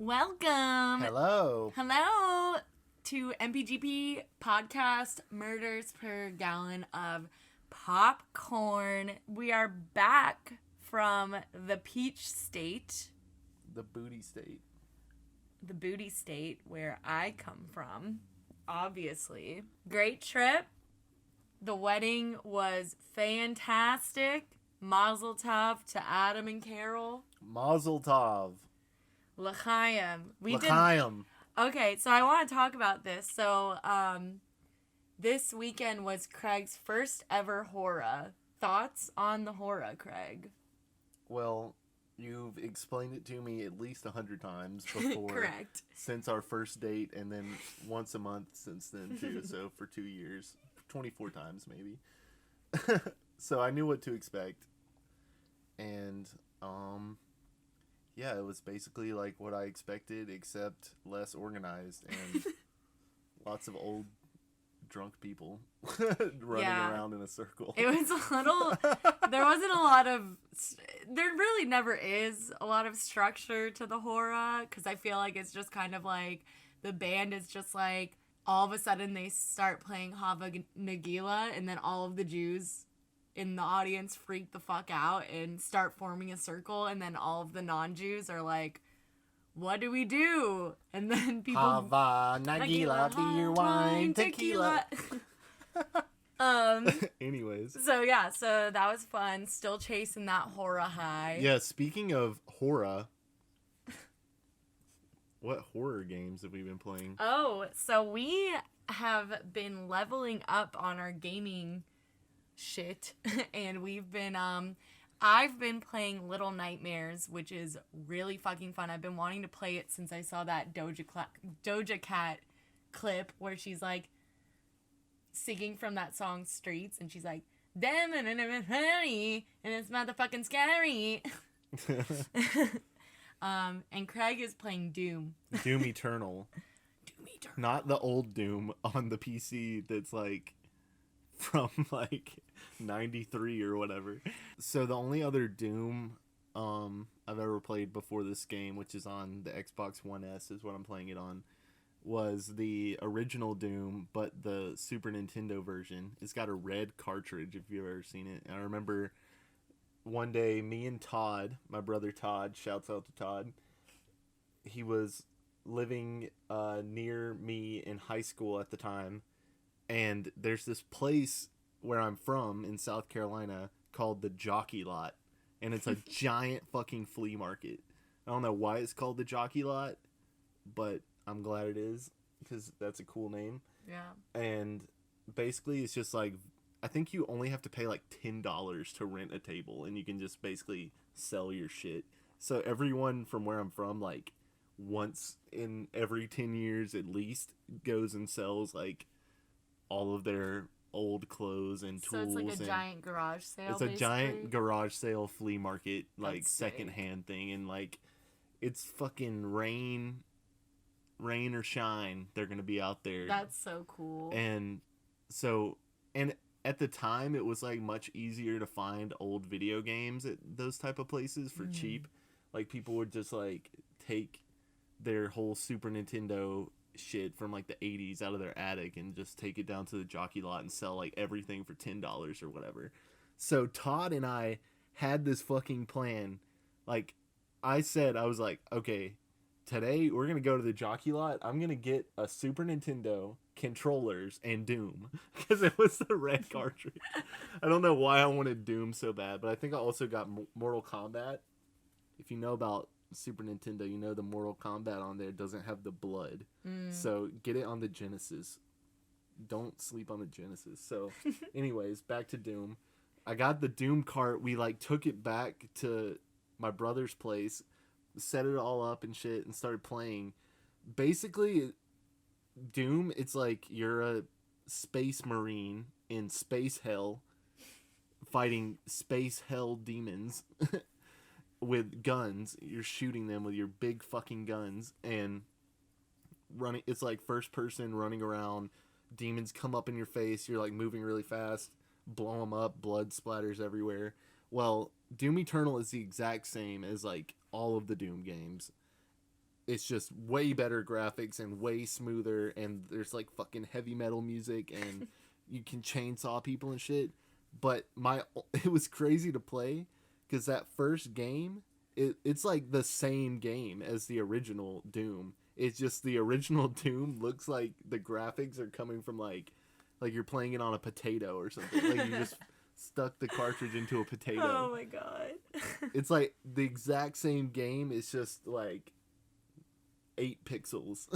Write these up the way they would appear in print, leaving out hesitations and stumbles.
Welcome. Hello. Hello to MPGP Podcast Murders Per Gallon of Popcorn. We are back from the Peach State. The booty state. The booty state where I come from, obviously. Great trip. The wedding was fantastic. Mazel tov to Adam and Carol. Mazel tov. L'chaim. L'chaim. Okay, so I want to talk about this. So, this weekend was Craig's first ever horror. Thoughts on the horror, Craig? Well, you've explained it to me at least 100 times before. Correct. Since our first date, and then once a month since then, too. So, for 2 years. 24 times, maybe. So, I knew what to expect. And, yeah, it was basically like what I expected, except less organized and lots of old drunk people running around in a circle. It was a little, there wasn't a lot of, there really never is a lot of structure to the horror, because I feel like it's just kind of like, the band is just like, all of a sudden they start playing Hava Nagila, and then all of the Jews in the audience freak the fuck out and start forming a circle, and then all of the non-Jews are like, what do we do? And then people Hava Nagila, beer, wine, tequila. Anyways. So that was fun. Still chasing that horror high. Yeah, speaking of horror, what horror games have we been playing? Oh, so we have been leveling up on our gaming shit, and we've been I've been playing Little Nightmares, which is really fucking fun. I've been wanting to play it since I saw that Doja Cat clip where she's like singing from that song Streets, and she's like, damn it, and it's motherfucking scary. And Craig is playing Doom. Doom Eternal. Doom Eternal. Not the old Doom on the PC that's like from like 93 or whatever. So the only other Doom I've ever played before this game, which is on the Xbox One S, is what I'm playing it on, was the original Doom, but the Super Nintendo version. It's got a red cartridge, if you've ever seen it. And I remember one day, me and Todd, my brother Todd, shouts out to Todd, he was living near me in high school at the time, and there's this place where I'm from in South Carolina called the Jockey Lot, and it's a giant fucking flea market. I don't know why it's called the Jockey Lot, but I'm glad it is, because that's a cool name. Yeah. And basically it's just like, I think you only have to pay like $10 to rent a table, and you can just basically sell your shit. So everyone from where I'm from, like, once in every 10 years at least, goes and sells like all of their old clothes and tools. So it's like a giant garage sale. It's a giant garage sale flea market, like That's secondhand thing, and like it's fucking rain or shine, they're gonna be out there. That's so cool. And so, and at the time it was like much easier to find old video games at those type of places for cheap. Like people would just like take their whole Super Nintendo shit from like the 80s out of their attic and just take it down to the Jockey Lot and sell like everything for $10 or whatever. So Todd and I had this fucking plan. Like I was like, okay, today we're gonna go to the Jockey Lot. I'm gonna get a Super Nintendo, controllers, and Doom, because it was the red cartridge. I don't know why I wanted Doom so bad, but I think I also got Mortal Kombat. If you know about Super Nintendo, you know the Mortal Kombat on there doesn't have the blood. So get it on the Genesis. Don't sleep on the Genesis. So anyways, back to Doom. I got the Doom cart. We like took it back to my brother's place, set it all up and shit, and started playing. Basically, Doom, it's like you're a space marine in space hell fighting space hell demons with guns. You're shooting them with your big fucking guns and running. It's like first person running around. Demons come up in your face. You're like moving really fast, blow them up, blood splatters everywhere. Well, Doom Eternal is the exact same as like all of the Doom games, it's just way better graphics and way smoother, and there's like fucking heavy metal music, and you can chainsaw people and shit. But it was crazy to play because that first game, it's like the same game as the original Doom. It's just the original Doom looks like the graphics are coming from like you're playing it on a potato or something. Like you just stuck the cartridge into a potato. Oh my god. It's like the exact same game. It's just like 8 pixels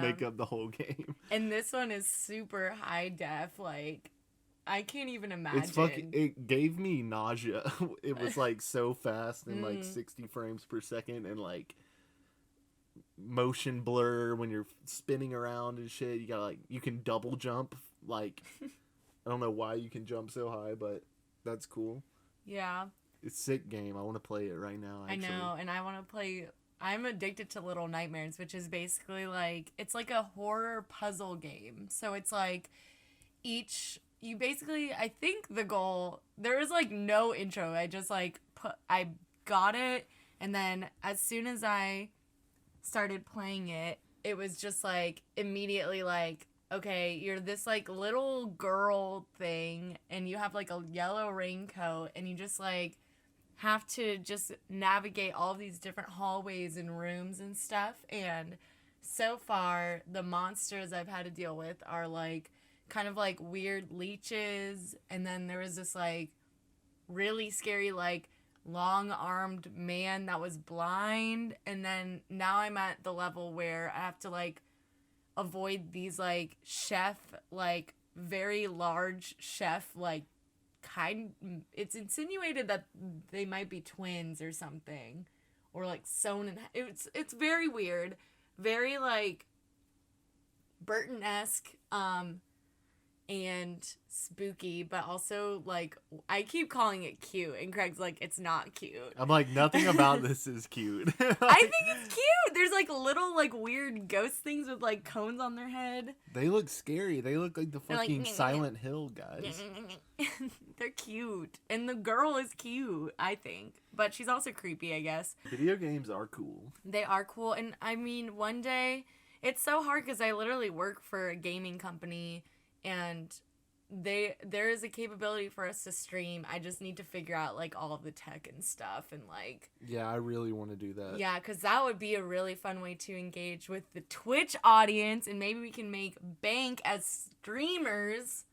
make up the whole game. And this one is super high def. Like, I can't even imagine. It gave me nausea. It was like so fast and like 60 frames per second, and like motion blur when you're spinning around and shit. You can double jump. Like, I don't know why you can jump so high, but that's cool. Yeah. It's a sick game. I want to play it right now, actually. I know, and I want to play... I'm addicted to Little Nightmares, which is basically like... It's like a horror puzzle game. So it's like you basically... I think the goal... There was like no intro. I just like... I got it, and then as soon as I started playing it, it was just like immediately like... Okay, you're this, like, little girl thing, and you have, like, a yellow raincoat, and you just, like, have to just navigate all these different hallways and rooms and stuff, and so far, the monsters I've had to deal with are, like, kind of, like, weird leeches, and then there was this, like, really scary, like, long-armed man that was blind, and then now I'm at the level where I have to, like, avoid these, like, chef, like, very large chef, like, it's insinuated that they might be twins or something, or, like, sewn in, it's very weird, very, like, Burton-esque, and spooky, but also, like, I keep calling it cute, and Craig's like, it's not cute. I'm like, nothing about this is cute. I think it's cute! There's, like, little, like, weird ghost things with, like, cones on their head. They look scary. They look like the fucking Silent Hill guys. They're cute. And the girl is cute, I think. But she's also creepy, I guess. Video games are cool. They are cool, and, I mean, one day, it's so hard because I literally work for a gaming company, and there is a capability for us to stream. I just need to figure out, like, all of the tech and stuff, and, like... Yeah, I really want to do that. Yeah, because that would be a really fun way to engage with the Twitch audience, and maybe we can make bank as streamers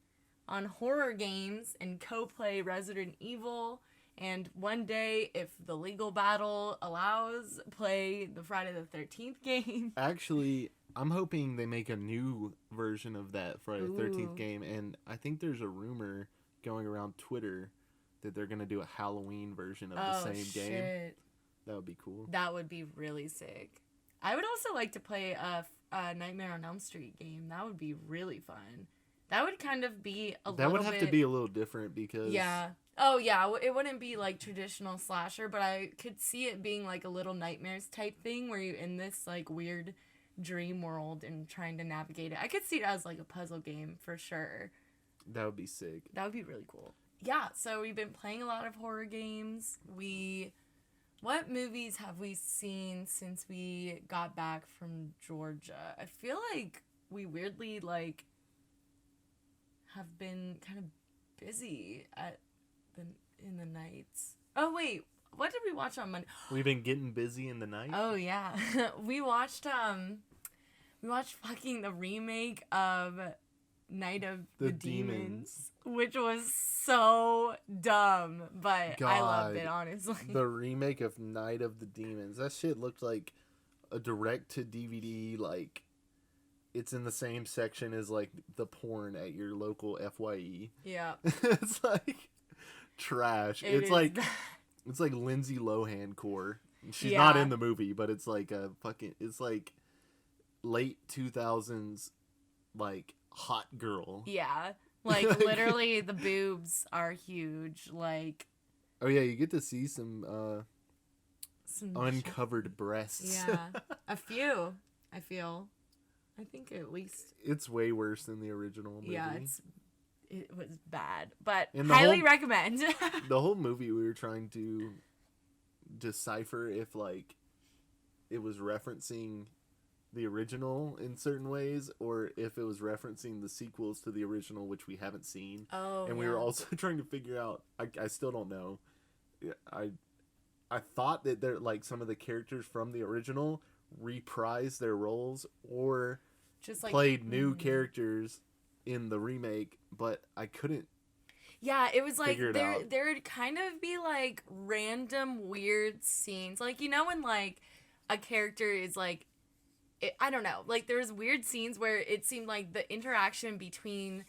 on horror games and co-play Resident Evil, and one day, if the legal battle allows, play the Friday the 13th game. Actually... I'm hoping they make a new version of that Friday the 13th game, and I think there's a rumor going around Twitter that they're going to do a Halloween version of the same game. That would be cool. That would be really sick. I would also like to play a Nightmare on Elm Street game. That would be really fun. That would kind of be That would have to be a little different because... Yeah. Oh, yeah. It wouldn't be, like, traditional slasher, but I could see it being, like, a Little Nightmares type thing where you're in this, like, weird... dream world and trying to navigate it. I could see it as like a puzzle game for sure. That would be sick. That would be really cool. Yeah, so we've been playing a lot of horror games. What movies have we seen since we got back from Georgia? I feel like we weirdly like have been kind of busy in the nights. Oh wait, what did we watch on Monday? We've been getting busy in the night. Oh yeah, we watched fucking the remake of Night of the Demons, which was so dumb, but God, I loved it honestly. The remake of Night of the Demons. That shit looked like a direct to DVD. Like it's in the same section as like the porn at your local FYE. Yeah, it's like trash. It's like. It's like Lindsay Lohan core. She's not in the movie, but it's like a fucking... It's like late 2000s, like, hot girl. Yeah. Like, literally, the boobs are huge. Like... Oh, yeah, you get to see some uncovered breasts. Yeah. A few, I feel. I think at least... It's way worse than the original movie. Yeah, it was bad, but highly recommend. The whole movie we were trying to decipher if it was referencing the original in certain ways, or if it was referencing the sequels to the original, which we haven't seen. Oh, and we were also trying to figure out. I still don't know. I thought that they're like some of the characters from the original reprised their roles or just like played new characters in the remake, but I couldn't. Yeah, it was like out. there'd kind of be like random weird scenes, like when like a character is like, I don't know, like there's weird scenes where it seemed like the interaction between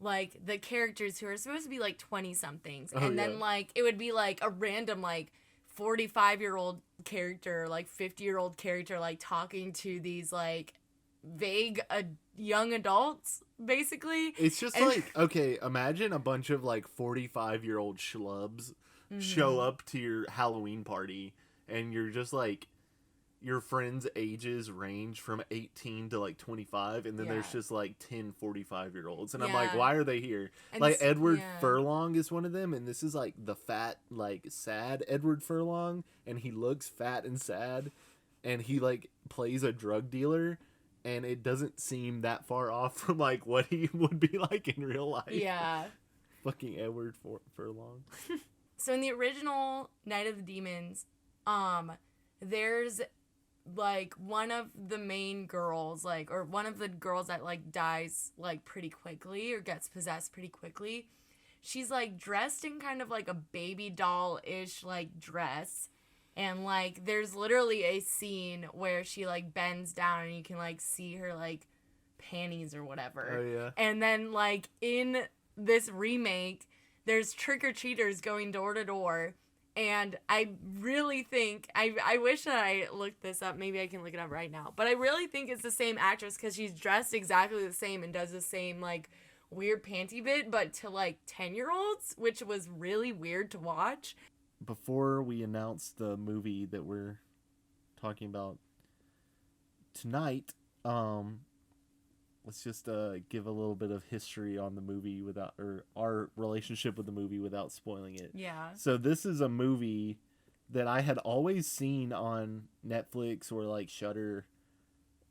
like the characters who are supposed to be like 20 somethings, and then like it would be like a random like 45-year-old character, like 50-year-old character, like talking to these like vague young adults, basically. It's just like, okay, imagine a bunch of like 45-year-old schlubs show up to your Halloween party, and you're just like, your friends' ages range from 18 to like 25, and then there's just like 10 45-year-olds, and I'm like, why are they here? And like Edward Furlong is one of them, and this is like the fat, like sad Edward Furlong, and he looks fat and sad, and he like plays a drug dealer, and it doesn't seem that far off from like what he would be like in real life. Yeah. Fucking Edward Furlong. So in the original Night of the Demons, there's like one of the main girls, like, or one of the girls that like dies like pretty quickly or gets possessed pretty quickly. She's like dressed in kind of like a baby doll-ish like dress, and like there's literally a scene where she like bends down and you can like see her like panties or whatever. Oh yeah. And then like in this remake, there's trick-or-treaters going door to door. And I really think, I wish that I looked this up. Maybe I can look it up right now. But I really think it's the same actress because she's dressed exactly the same and does the same, like, weird panty bit, but to, like, 10-year-olds, which was really weird to watch. Before we announce the movie that we're talking about tonight, let's just give a little bit of history on the movie without, or our relationship with the movie without spoiling it. Yeah. So this is a movie that I had always seen on Netflix or like Shudder,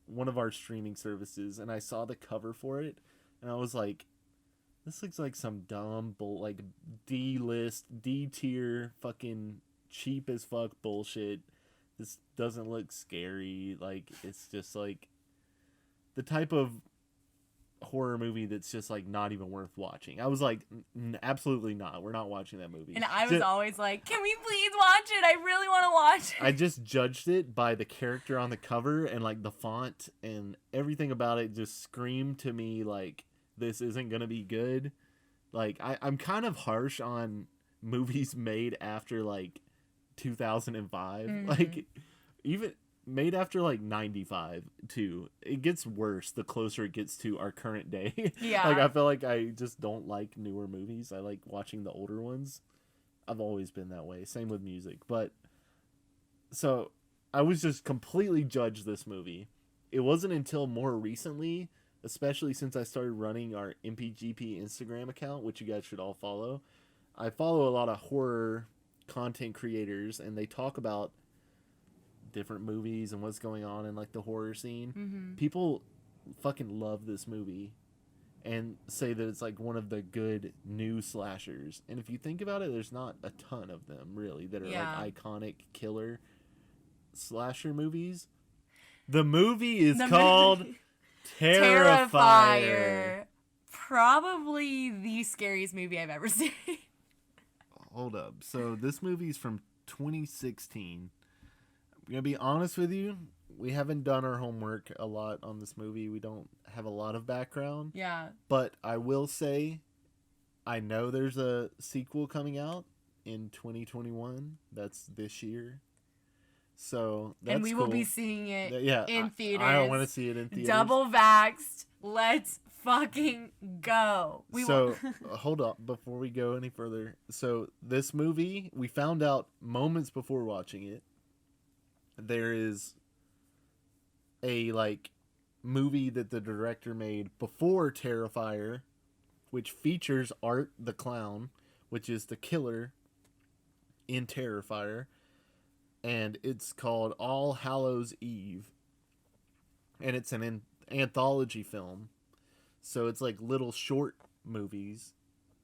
one of our streaming services, and I saw the cover for it, and I was like, this looks like some dumb like D-list, D-tier, fucking cheap as fuck bullshit. This doesn't look scary. Like, it's just like the type of horror movie that's just like not even worth watching. I was like, absolutely not. We're not watching that movie. And I was always like, can we please watch it? I really want to watch it. I just judged it by the character on the cover and like the font, and everything about it just screamed to me like, this isn't gonna be good. Like, I'm kind of harsh on movies made after like 2005. Like, even made after like 95 too. It gets worse the closer it gets to our current day. Yeah. Like, I feel like I just don't like newer movies. I like watching the older ones. I've always been that way. Same with music. But so I was just completely judged this movie. It wasn't until more recently, especially since I started running our MPGP Instagram account, which you guys should all follow. I follow a lot of horror content creators, and they talk about different movies and what's going on in like the horror scene. People fucking love this movie and say that it's like one of the good new slashers. And if you think about it, there's not a ton of them really that are like iconic killer slasher movies. The movie is called Terrifier. Probably the scariest movie I've ever seen. Hold up. So this movie's from 2016. I'm going to be honest with you. We haven't done our homework a lot on this movie. We don't have a lot of background. Yeah. But I will say, I know there's a sequel coming out in 2021. That's this year. So that's and we will be seeing it in theaters. I want to see it in theaters. Double vaxxed. Let's fucking go. Hold up before we go any further. So this movie, we found out moments before watching it, there is a like movie that the director made before Terrifier, which features Art the Clown, which is the killer in Terrifier. and it's called All Hallows Eve, and it's an anthology film, so it's like little short movies.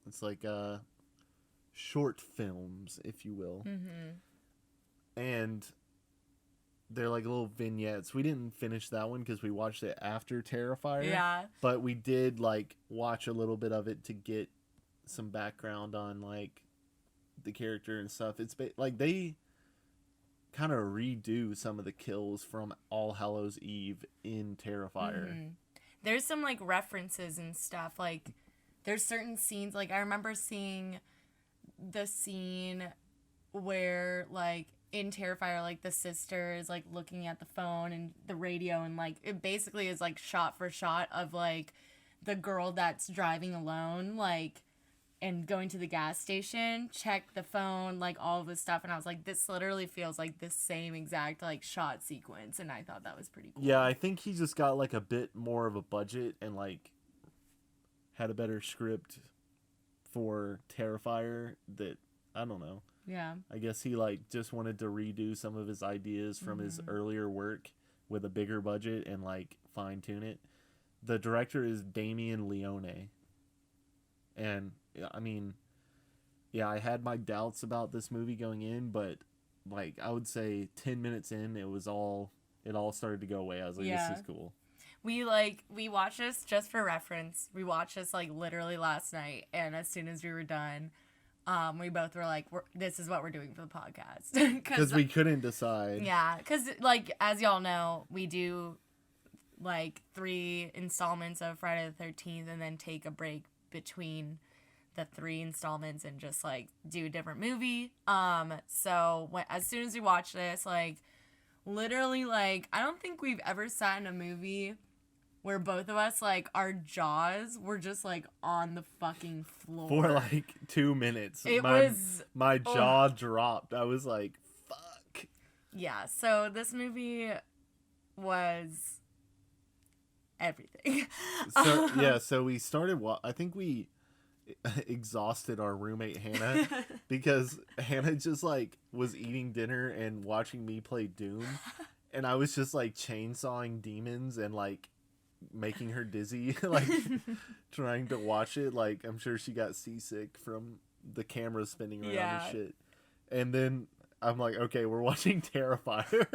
It's like short films, if you will. And they're like little vignettes. We didn't finish that one because we watched it after Terrifier. Yeah. But we did like watch a little bit of it to get some background on like the character and stuff. It's like they kind of redo some of the kills from All Hallows Eve in Terrifier. There's some like references and stuff. Like there's certain scenes, like I remember seeing the scene where like in Terrifier, like the sister is like looking at the phone and the radio, and like it basically is like shot for shot of like the girl that's driving alone, like, and going to the gas station, check the phone, like all of this stuff, and I was like, this literally feels like the same exact like shot sequence, and I thought that was pretty cool. Yeah, I think he just got like a bit more of a budget and like had a better script for Terrifier that, I don't know. Yeah. I guess he like just wanted to redo some of his ideas from his earlier work with a bigger budget and like fine tune it. The director is Damien Leone. And I mean, yeah, I had my doubts about this movie going in, but like I would say 10 minutes in, it all started to go away. I was like, this is cool. We watched this just for reference. We watched this like literally last night, and as soon as we were done, we both were like, this is what we're doing for the podcast. Because we couldn't decide. Yeah, because like as y'all know, we do like 3 installments of Friday the 13th and then take a break between the 3 installments and just like do a different movie. So as soon as we watched this, like literally, like I don't think we've ever sat in a movie where both of us, like, our jaws were just, like, on the fucking floor. For, like, 2 minutes. My jaw dropped. I was like, fuck. Yeah, so this movie was everything. So we started, I think we exhausted our roommate, Hannah, because Hannah just, like, was eating dinner and watching me play Doom. And I was just, like, chainsawing demons and, like, making her dizzy, like trying to watch it. Like I'm sure she got seasick from the camera spinning around and shit. And then I'm like, okay, we're watching Terrifier.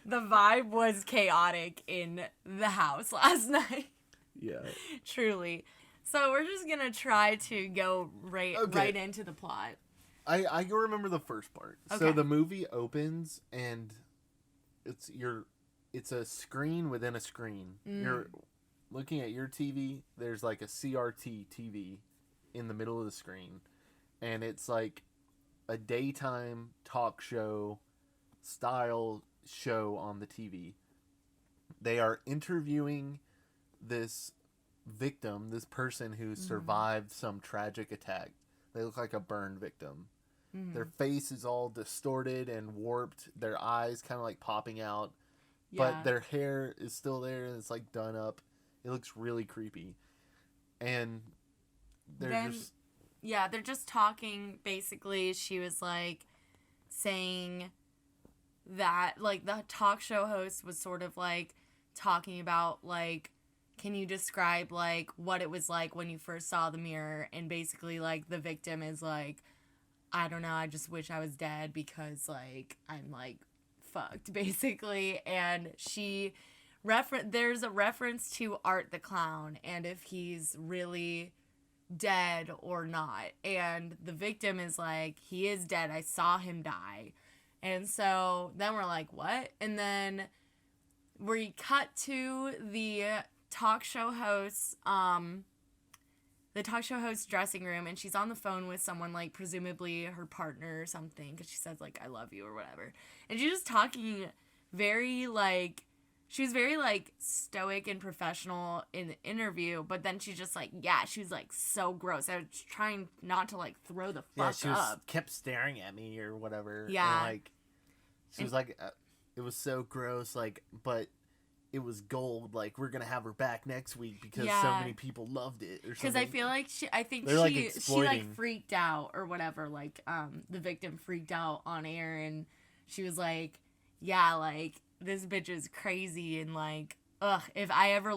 The vibe was chaotic in the house last night. Yeah. Truly. So we're just gonna try to go right into the plot. I remember the first part. Okay. So the movie opens and it's a screen within a screen. You're looking at your TV. There's like a CRT TV in the middle of the screen. And it's like a daytime talk show style show on the TV. They are interviewing this victim, this person who survived some tragic attack. They look like a burn victim. Their face is all distorted and warped. Their eyes kind of like popping out. But their hair is still there and it's like done up. It looks really creepy. And they're just talking. Basically, she was like saying that like the talk show host was sort of like talking about like, can you describe like what it was like when you first saw the mirror? And basically like the victim is like, I don't know, I just wish I was dead because like I'm like fucked basically. And there's a reference to Art the Clown and if he's really dead or not, and the victim is like, he is dead, I saw him die. And so then we're like, what? And then we cut to the talk show host's dressing room, and she's on the phone with someone, like presumably her partner or something, because she says like I love you or whatever, and she's just talking she was very like stoic and professional in the interview, but then she's just like, she was like so gross. I was trying not to like throw the fuck up. Kept staring at me or whatever. Yeah. And, like she was like, it was so gross, like, but it was gold. Like, we're gonna have her back next week because so many people loved it or something. Because I feel like she like freaked out or whatever. Like the victim freaked out on air, and she was like, yeah, like, this bitch is crazy, and like, ugh, if I ever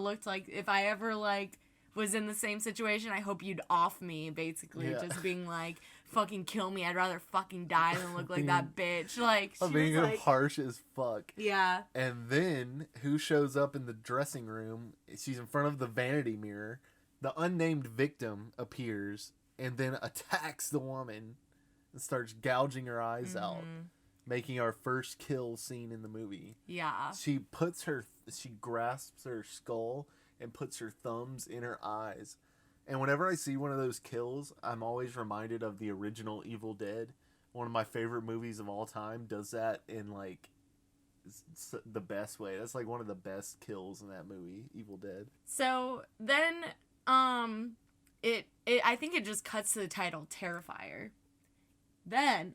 was in the same situation, I hope you'd off me, basically. Yeah. Just being like, fucking kill me, I'd rather fucking die than look like that bitch. Like, she being was like, harsh as fuck. yeah. And then, who shows up in the dressing room? She's in front of the vanity mirror. The unnamed victim appears and then attacks the woman and starts gouging her eyes out, making our first kill scene in the movie. Yeah. She grasps her skull and puts her thumbs in her eyes. And whenever I see one of those kills, I'm always reminded of the original Evil Dead. One of my favorite movies of all time does that in, like, the best way. That's, like, one of the best kills in that movie, Evil Dead. So then, I think it just cuts to the title, Terrifier. Then,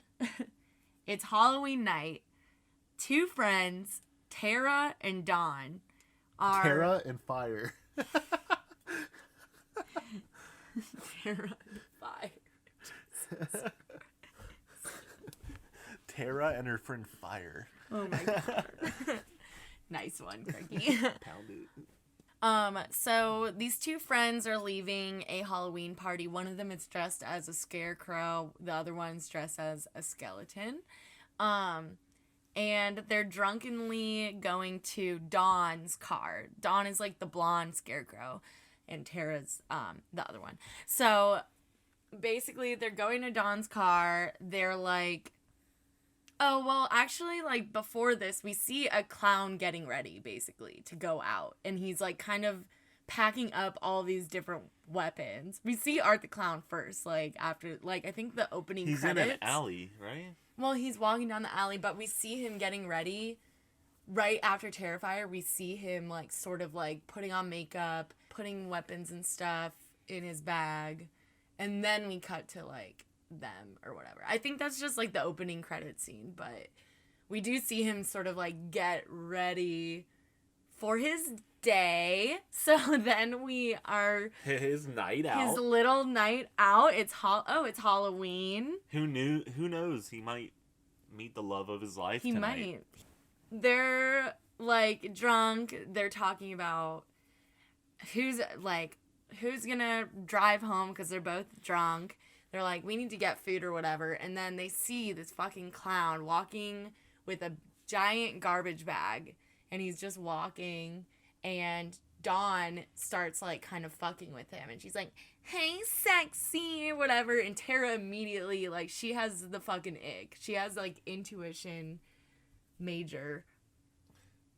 it's Halloween night. Two friends, Tara and Dawn, are... Tara and Fire. Tara and Fire. Tara and her friend Fire. Oh my god. Nice one, Craigie. Pound it. So these two friends are leaving a Halloween party. One of them is dressed as a scarecrow. The other one's dressed as a skeleton. And they're drunkenly going to Dawn's car. Dawn is like the blonde scarecrow, and Tara's the other one. So basically they're going to Dawn's car. They're like, oh, well, actually, like, before this, we see a clown getting ready, basically, to go out. And he's, like, kind of packing up all these different weapons. We see Art the Clown first, like, after, like, I think the opening credits. He's in an alley, right? Well, he's walking down the alley, but we see him getting ready right after Terrifier. We see him, like, sort of, like, putting on makeup, putting weapons and stuff in his bag. And then we cut to, like, them or whatever. I think that's just like the opening credit scene, but we do see him sort of like get ready for his day. So then we are his night out. His little night out. It's Halloween. Who knows? He might meet the love of his life tonight. Might. They're like drunk. They're talking about who's gonna drive home because they're both drunk. They're like, we need to get food or whatever. And then they see this fucking clown walking with a giant garbage bag. And he's just walking. And Dawn starts, like, kind of fucking with him. And she's like, hey, sexy, or whatever. And Tara immediately, like, she has the fucking ick. She has, like, intuition major.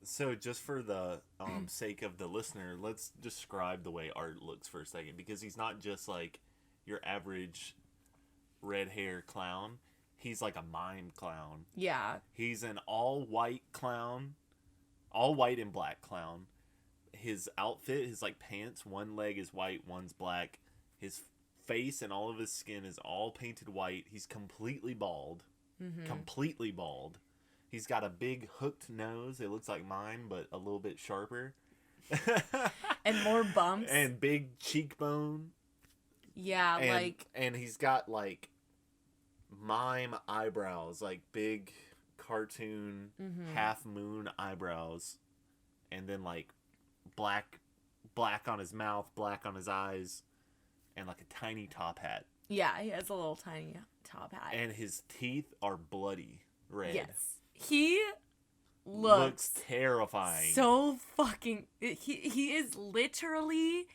So just for the sake of the listener, let's describe the way Art looks for a second. Because he's not just, like, your average red hair clown. He's like a mime clown. Yeah. He's an all white clown. All white and black clown. His outfit, his like pants, one leg is white, one's black. His face and all of his skin is all painted white. He's completely bald. Mm-hmm. Completely bald. He's got a big hooked nose. It looks like mine, but a little bit sharper. And more bumps. And big cheekbone. Yeah, and he's got like mime eyebrows, like big cartoon half moon eyebrows, and then like black on his mouth, black on his eyes, and like a tiny top hat. Yeah, he has a little tiny top hat. And his teeth are bloody red. Yes. He looks terrifying. So fucking he is literally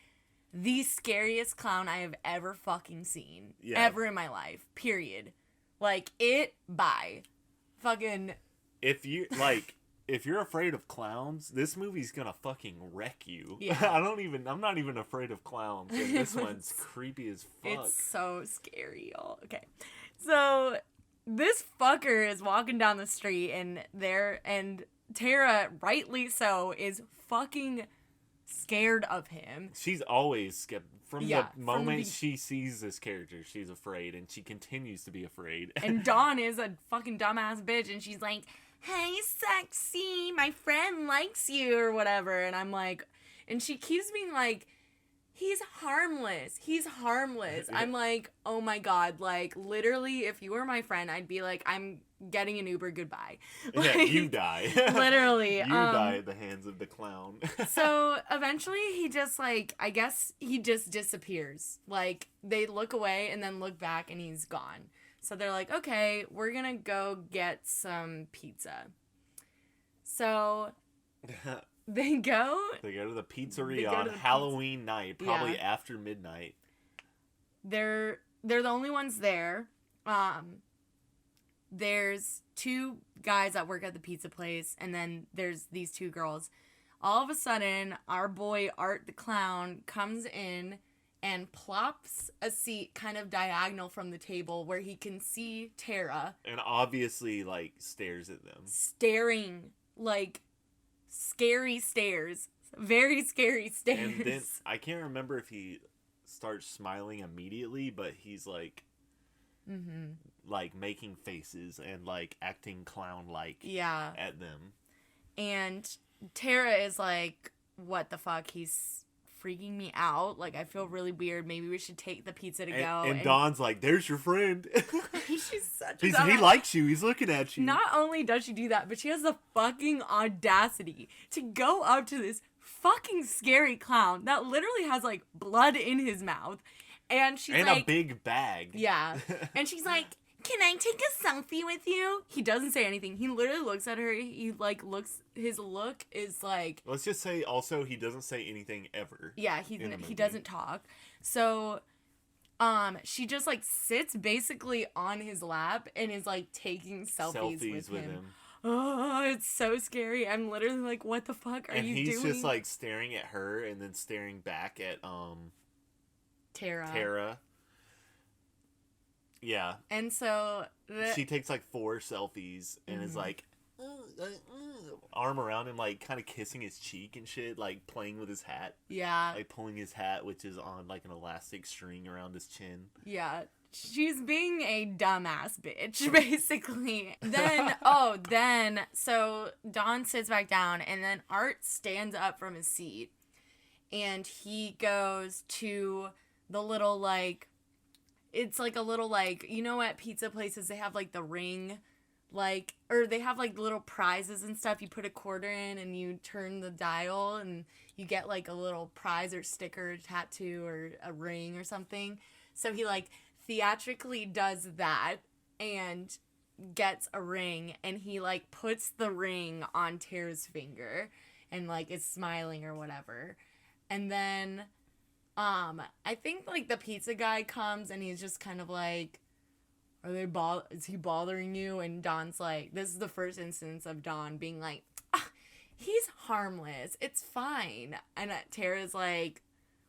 the scariest clown I have ever fucking seen. Yeah. Ever in my life. Period. Like, bye. Fucking... If you're afraid of clowns, this movie's gonna fucking wreck you. Yeah. I'm not even afraid of clowns, and this one's creepy as fuck. It's so scary, y'all. Okay. So, this fucker is walking down the street, and Tara, rightly so, is fucking scared of him. She's always scared. From the moment she sees this character, she's afraid, and she continues to be afraid. And Dawn is a fucking dumbass bitch, and she's like, hey, sexy, my friend likes you, or whatever. And I'm like, and she keeps being like, he's harmless. I'm like, oh my god, like, literally, if you were my friend, I'd be like, I'm getting an Uber, goodbye. Yeah, you die. Literally. You die at the hands of the clown. So eventually he just like, I guess he just disappears. Like they look away and then look back and he's gone. So they're like, okay, we're gonna go get some pizza. So they go to the pizzeria on Halloween night, probably after midnight. They're the only ones there. There's 2 guys that work at the pizza place, and then there's these 2 girls. All of a sudden, our boy Art the Clown comes in and plops a seat kind of diagonal from the table where he can see Tara. And obviously, like, stares at them. Staring, like, scary stares. Very scary stares. And then, I can't remember if he starts smiling immediately, but he's, like... Mm-hmm. Like making faces and like acting clown-like at them. And Tara is like, what the fuck? He's freaking me out. Like, I feel really weird. Maybe we should take the pizza to go. And Dawn's like, there's your friend. She's such a He likes you. He's looking at you. Not only does she do that, but she has the fucking audacity to go up to this fucking scary clown that literally has like blood in his mouth. And she's like... And a big bag. Yeah. And she's like, can I take a selfie with you? He doesn't say anything. He literally looks at her. He, like, looks... His look is, like... Let's just say, also, he doesn't say anything ever. Yeah, he doesn't talk. So, she just, like, sits basically on his lap and is, like, taking selfies with him. Oh, it's so scary. I'm literally like, what the fuck are you doing? And he's just, like, staring at her and then staring back at, Tara. Yeah. And so... She takes, like, 4 selfies and is, like, arm around him, like, kind of kissing his cheek and shit, like, playing with his hat. Yeah. Like, pulling his hat, which is on, like, an elastic string around his chin. Yeah. She's being a dumbass bitch, basically. So Dawn sits back down, and then Art stands up from his seat, and he goes to the little, like, it's like a little, like, you know, at pizza places, they have, like, the ring, like, or they have, like, little prizes and stuff. You put a quarter in, and you turn the dial, and you get, like, a little prize or sticker, tattoo, or a ring or something. So he, like, theatrically does that, and gets a ring, and he, like, puts the ring on Tara's finger, and, like, is smiling or whatever. And then... I think, like, the pizza guy comes and he's just kind of like, is he bothering you? And Dawn's like, this is the first instance of Dawn being like, he's harmless. It's fine. And Tara's, like,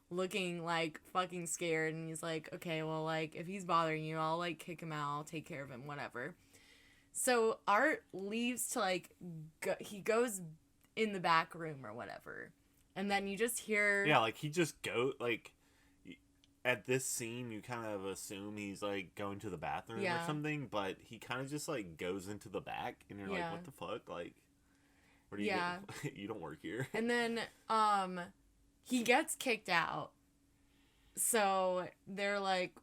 looking, like, fucking scared. And he's like, okay, well, like, if he's bothering you, I'll, like, kick him out. I'll take care of him, whatever. So Art leaves to, like, he goes in the back room or whatever. And then you just hear... Yeah, like, he just like, at this scene, you kind of assume he's, like, going to the bathroom or something, but he kind of just, like, goes into the back, and you're like, what the fuck? Like, where do you get... You don't work here. And then, he gets kicked out. So, they're like,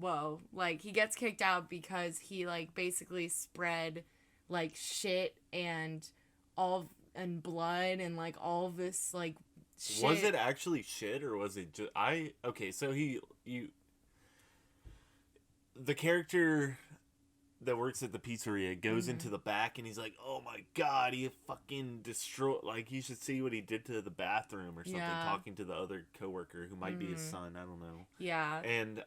whoa. Like, he gets kicked out because he, like, basically spread, like, shit and and blood and, like, all this, like, shit. Was it actually shit, or was it just... Okay, so the character that works at the pizzeria goes into the back, and he's like, oh my god, he fucking destroyed... Like, you should see what he did to the bathroom or something, talking to the other coworker, who might be his son, I don't know. Yeah. And,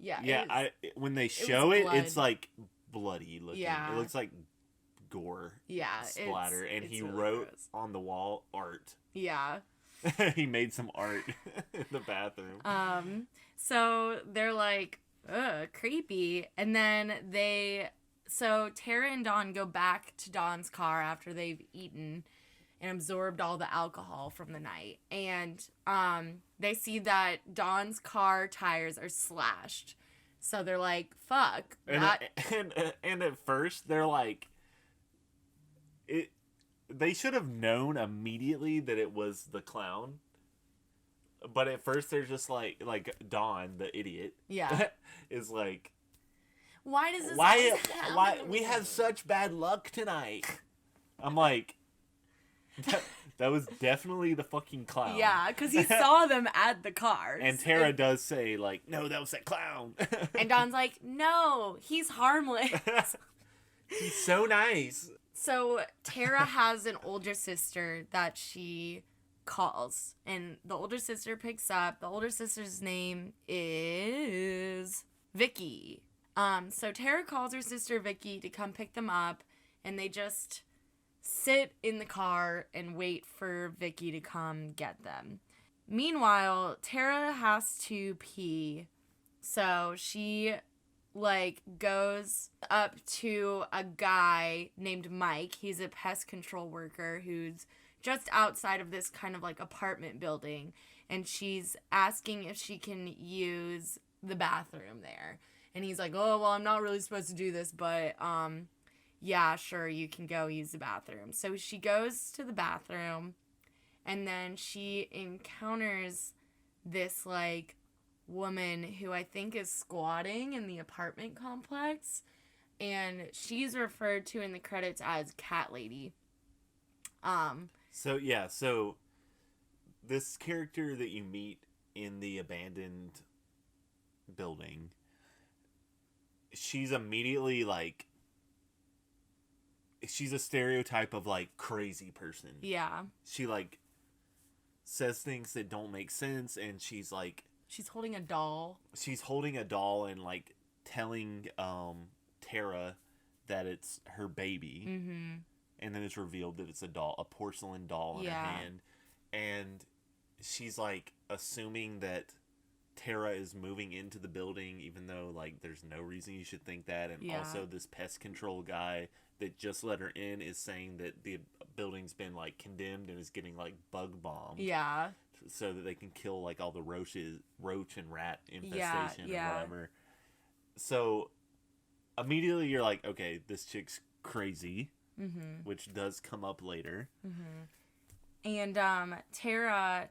Yeah, when they show it's, like, bloody looking. Yeah. It looks like gore splatter, and he really wrote gross on the wall art. Yeah. He made some art in the bathroom. So they're like, ugh, creepy. And then so Tara and Dawn go back to Dawn's car after they've eaten and absorbed all the alcohol from the night. And they see that Dawn's car tires are slashed. So they're like, fuck. And at first they're like, they should have known immediately that it was the clown. But at first they're just like Dawn, the idiot, is like, why does this why always happen to we me? have such bad luck tonight? I'm like, that was definitely the fucking clown. Yeah, because he saw them at the cars. And Tara does say, like, no, that was that clown. And Don's like, no, he's harmless. He's so nice. So Tara has an older sister that she calls. And the older sister picks up. The older sister's name is Vicky. So Tara calls her sister Vicky to come pick them up. And they just sit in the car and wait for Vicky to come get them. Meanwhile, Tara has to pee. So she goes up to a guy named Mike. He's a pest control worker who's just outside of this kind of like apartment building, and she's asking if she can use the bathroom there. And he's like, oh, well, I'm not really supposed to do this, but yeah, sure, you can go use the bathroom. So she goes to the bathroom, and then she encounters this like woman who I think is squatting in the apartment complex, and she's referred to in the credits as Cat Lady. So this character that you meet in the abandoned building, she's immediately like, she's a stereotype of like crazy person. Yeah. She like says things that don't make sense, and she's holding a doll. She's holding a doll and like telling Tara that it's her baby. Mm-hmm. And then it's revealed that it's a doll, a porcelain doll in her hand. And she's like assuming that Tara is moving into the building, even though like there's no reason you should think that. And also this pest control guy that just let her in is saying that the building's been like condemned and is getting like bug bombed. Yeah. So that they can kill like all the roach and rat infestation or whatever. So immediately you're like, okay, this chick's crazy, which does come up later. And Tara,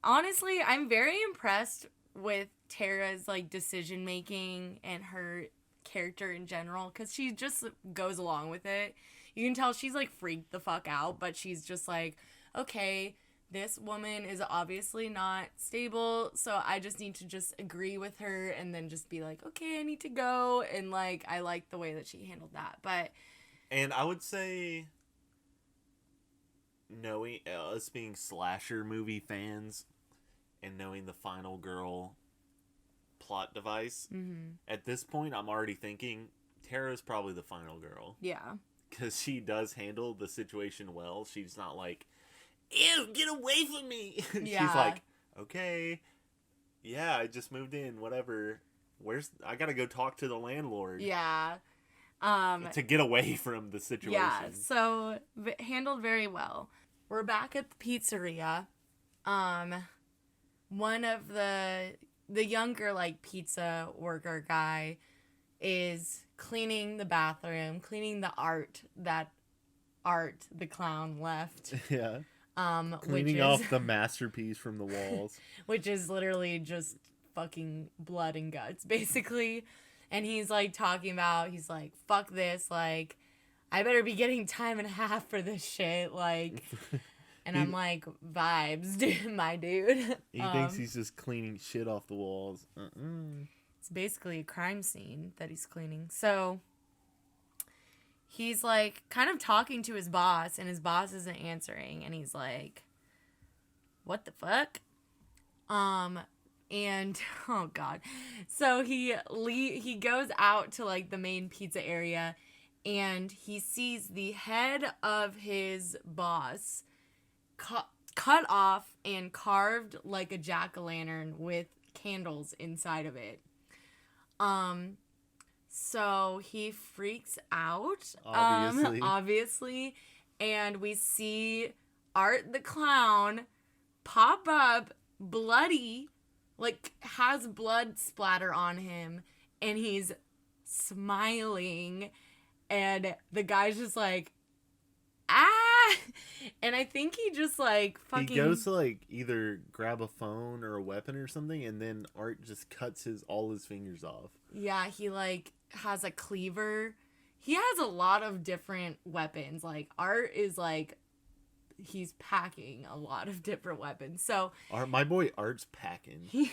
honestly, I'm very impressed with Tara's like decision making and her character in general, because she just goes along with it. You can tell she's like freaked the fuck out, but she's just like, okay, this woman is obviously not stable, so I just need to just agree with her and then just be like, okay, I need to go. And like, I like the way that she handled that. And I would say, knowing us being slasher movie fans and knowing the final girl plot device, at this point I'm already thinking Tara's probably the final girl. Yeah. Because she does handle the situation well. She's not like, ew, get away from me. Yeah. She's like, okay, yeah, I just moved in, whatever. I gotta go talk to the landlord. Yeah. To get away from the situation. Yeah, so handled very well. We're back at the pizzeria. One of the younger like pizza worker guy is cleaning the bathroom, cleaning the art the clown left. Yeah. Cleaning off the masterpiece from the walls. Which is literally just fucking blood and guts, basically. And he's like talking about, he's like, fuck this, like, I better be getting time and a half for this shit, like. And I'm like, vibes, dude, my dude. He thinks he's just cleaning shit off the walls. It's basically a crime scene that he's cleaning. So he's like kind of talking to his boss, and his boss isn't answering, and he's like, what the fuck? And oh god. So he goes out to like the main pizza area, and he sees the head of his boss cut off and carved like a jack-o'-lantern with candles inside of it. So he freaks out, obviously, and we see Art the Clown pop up bloody, like has blood splatter on him, and he's smiling, and the guy's just like, ah, And I think he just, like, fucking... He goes to, like, either grab a phone or a weapon or something, and then Art just cuts all his fingers off. Yeah, he, like, has a cleaver. He has a lot of different weapons. Like, Art is, like, he's packing a lot of different weapons. So... My boy Art's packing. He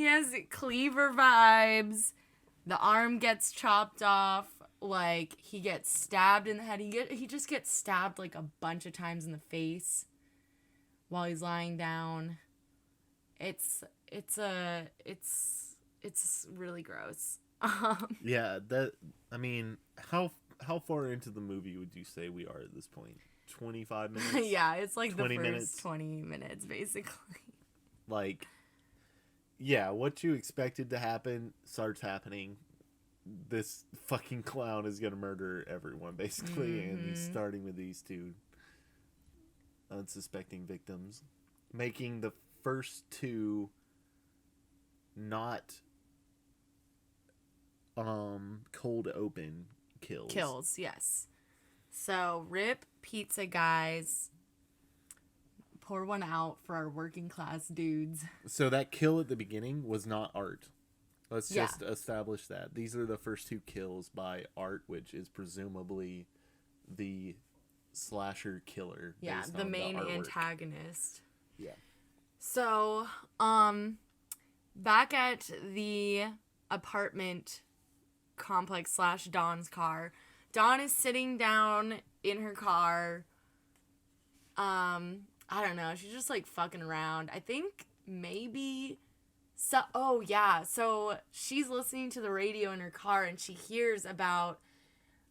has cleaver vibes. The arm gets chopped off. Like, he gets stabbed in the head. He just gets stabbed, like, a bunch of times in the face while he's lying down. It's really gross. Yeah, how far into the movie would you say we are at this point? 25 minutes? Yeah, it's like the 20 first minutes? 20 minutes, basically. Like, yeah, what you expected to happen starts happening. This fucking clown is gonna murder everyone, basically, and he's starting with these two unsuspecting victims, making the first two not cold open kills. Yes. So, rip pizza guys. Pour one out for our working class dudes. So that kill at the beginning was not Art. Let's just establish that. These are the first two kills by Art, which is presumably the slasher killer. Yeah, the main antagonist. Yeah. So, back at the apartment complex / Dawn's car, Dawn is sitting down in her car. I don't know. She's just, like, fucking around. I think maybe... So she's listening to the radio in her car, and she hears about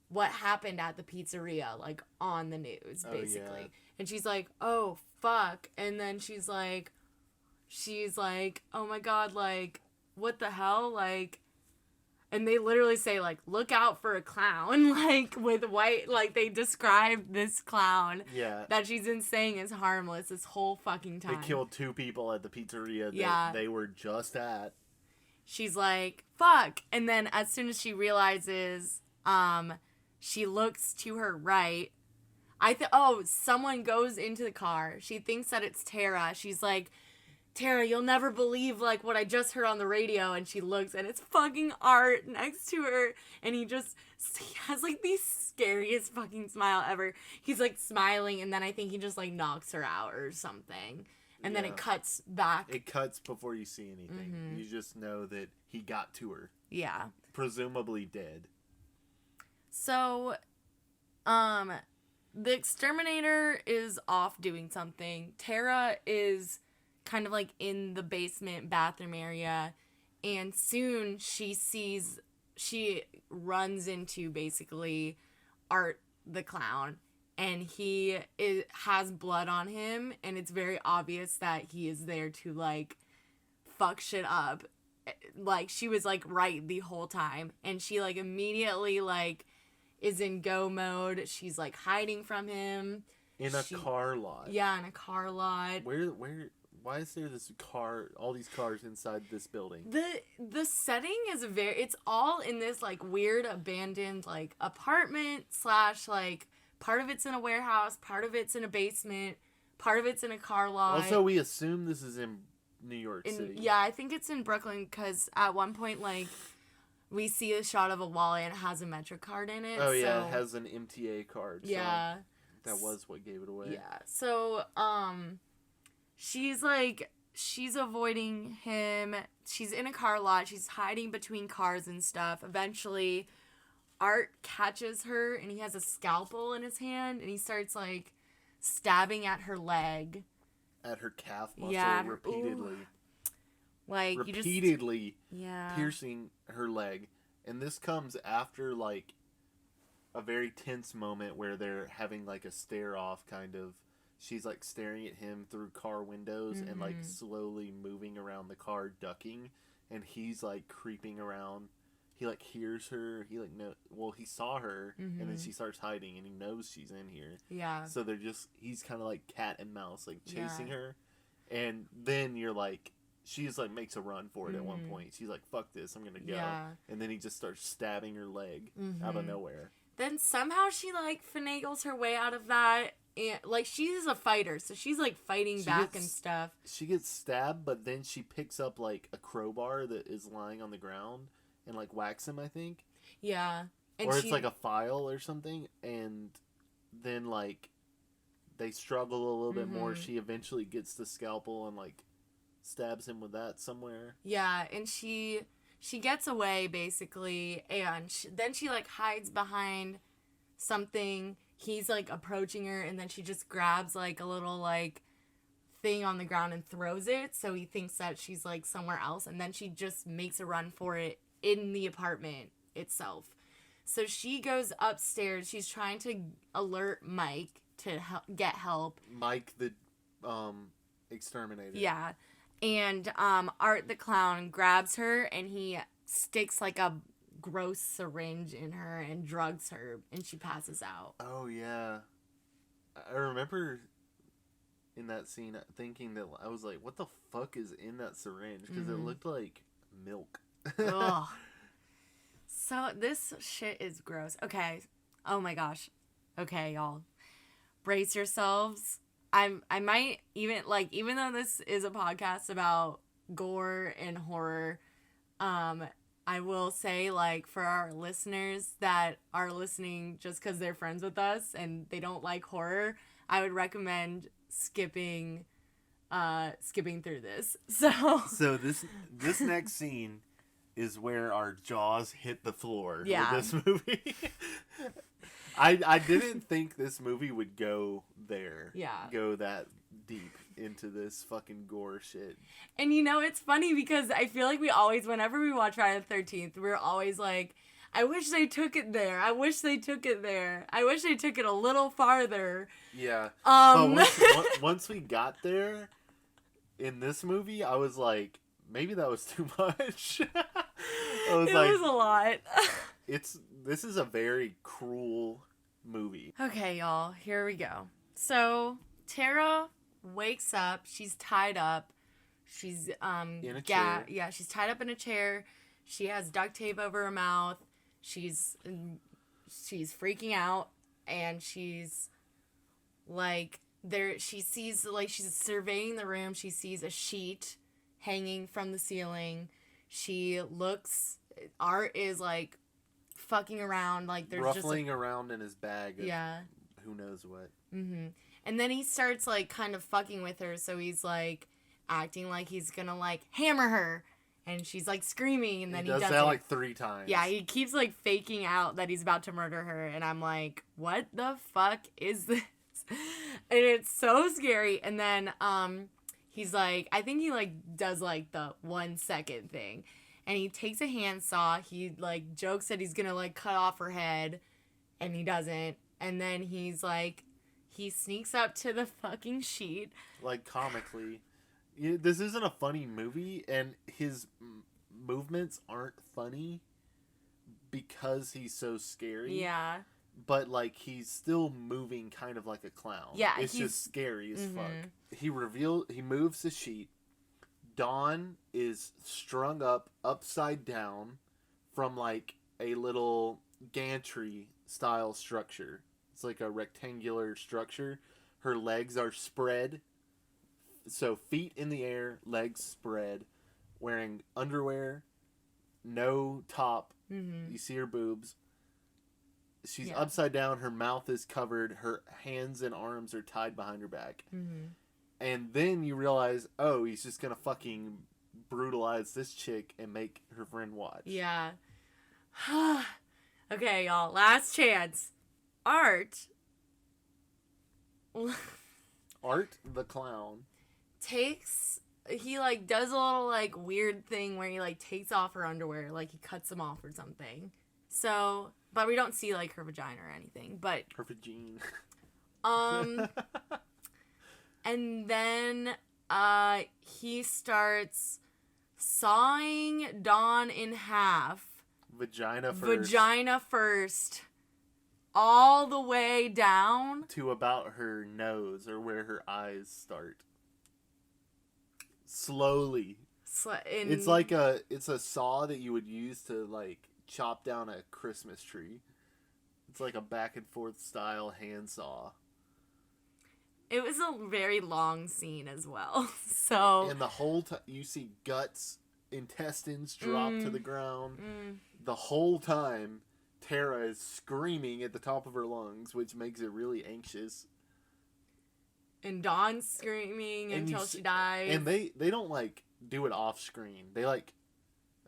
what happened at the pizzeria, like, on the news, basically. Yeah. And she's like, oh, fuck. And then she's like, oh, my God, like, what the hell? Like... And they literally say, like, look out for a clown, like, with white, like, they describe this clown that she's been saying is harmless this whole fucking time. They killed 2 people at the pizzeria that they were just at. She's like, fuck. And then as soon as she realizes, she looks to her right. Someone goes into the car. She thinks that it's Tara. She's like, Tara, you'll never believe, like, what I just heard on the radio. And she looks, and it's fucking Art next to her. And he has, like, the scariest fucking smile ever. He's, like, smiling, and then I think he just, like, knocks her out or something. And then it cuts back. It cuts before you see anything. Mm-hmm. You just know that he got to her. Yeah. Presumably dead. So, the exterminator is off doing something. Tara is... kind of like in the basement bathroom area, and soon she runs into basically Art the clown, and he has blood on him, and it's very obvious that he is there to, like, fuck shit up. Like, she was, like, right the whole time, and she, like, immediately, like, is in go mode. She's, like, hiding from him. In a car lot. Yeah, in a car lot. Why is there all these cars inside this building? The setting is it's all in this, like, weird abandoned, like, apartment / like, part of it's in a warehouse, part of it's in a basement, part of it's in a car lot. Also, we assume this is in New York City. Yeah, I think it's in Brooklyn, because at one point, like, we see a shot of a wallet and it has a Metro card in it. Oh, yeah, it has an MTA card. Yeah. So that was what gave it away. Yeah, so, she's avoiding him. She's in a car lot. She's hiding between cars and stuff. Eventually, Art catches her, and he has a scalpel in his hand, and he starts, like, stabbing at her leg. At her calf muscle repeatedly. Ooh. Like, repeatedly piercing her leg. And this comes after, like, a very tense moment where they're having, like, a stare-off, kind of. She's, like, staring at him through car windows and, like, slowly moving around the car, ducking. And he's, like, creeping around. He, like, hears her. He, like, he saw her. And then she starts hiding, and he knows she's in here. Yeah. So he's kind of like cat and mouse, like, chasing her. And then you're, like, she's, like, makes a run for it at one point. She's like, fuck this, I'm gonna go. Yeah. And then he just starts stabbing her leg out of nowhere. Then somehow she, like, finagles her way out of that. And, like, she's a fighter, so she's, like, fighting back and stuff. She gets stabbed, but then she picks up, like, a crowbar that is lying on the ground and, like, whacks him, I think. Yeah. And or it's, like, a file or something, and then, like, they struggle a little bit more. She eventually gets the scalpel and, like, stabs him with that somewhere. Yeah, and she gets away, basically, and then she, like, hides behind something. He's, like, approaching her, and then she just grabs, like, a little, like, thing on the ground and throws it, so he thinks that she's, like, somewhere else, and then she just makes a run for it in the apartment itself. So she goes upstairs. She's trying to alert Mike to get help. Mike, the exterminator. Yeah. And Art the clown grabs her, and he sticks, like, a gross syringe in her and drugs her, and she passes out. Oh, yeah. I remember in that scene thinking that I was like, what the fuck is in that syringe? Because it looked like milk. Ugh. So this shit is gross. Okay. Oh my gosh. Okay, y'all. Brace yourselves. I might even, like, even though this is a podcast about gore and horror, I will say, like, for our listeners that are listening just because they're friends with us and they don't like horror, I would recommend skipping through this. So this next scene is where our jaws hit the floor with this movie. I didn't think this movie would go there. Yeah. Go that deep into this fucking gore shit. And you know, it's funny because I feel like we always, whenever we watch Friday the 13th, we're always like, I wish they took it there. I wish they took it there. I wish they took it a little farther. Yeah. But once we got there in this movie, I was like, maybe that was too much. It was a lot. This is a very cruel movie. Okay, y'all, here we go. So Tara wakes up. She's tied up. She's in a chair. Yeah, she's tied up in a chair. She has duct tape over her mouth. She's freaking out, and she's like she sees, like, she's surveying the room. She sees a sheet hanging from the ceiling. She looks. Art is, like, fucking around, like, there's ruffling just, like, around in his bag of who knows what. And then he starts, like, kind of fucking with her, so he's, like, acting like he's gonna, like, hammer her, and she's, like, screaming, and then he does that like 3 times. Yeah, he keeps, like, faking out that he's about to murder her, and I'm like, what the fuck is this? And it's so scary. And then he's like, I think he, like, does, like, the 1 second thing. And he takes a handsaw. He, like, jokes that he's gonna, like, cut off her head. And he doesn't. And then he's, like, he sneaks up to the fucking sheet. Like, comically. This isn't a funny movie. And his movements aren't funny because he's so scary. Yeah. But, like, he's still moving kind of like a clown. Yeah. It's just scary as fuck. He moves the sheet. Dawn is strung up upside down from, like, a little gantry style structure. It's like a rectangular structure. Her legs are spread. So feet in the air, legs spread. Wearing underwear. No top. You see her boobs. She's upside down. Her mouth is covered. Her hands and arms are tied behind her back. And then you realize, oh, he's just going to fucking brutalize this chick and make her friend watch. Yeah. Okay, y'all. Last chance. Art the clown he, like, does a little, like, weird thing where he, like, takes off her underwear, like he cuts them off or something. So, but we don't see, like, her vagina or anything, but her vagina. And then he starts sawing Dawn in half. Vagina first. All the way down. To about her nose or where her eyes start. Slowly. It's like it's a saw that you would use to, like, chop down a Christmas tree. It's like a back and forth style handsaw. It was a very long scene as well. So And the whole time you see guts, intestines drop to the ground. The whole time Tara is screaming at the top of her lungs, which makes it really anxious. And Dawn's screaming until she dies. And they don't, like, do it off screen. They, like,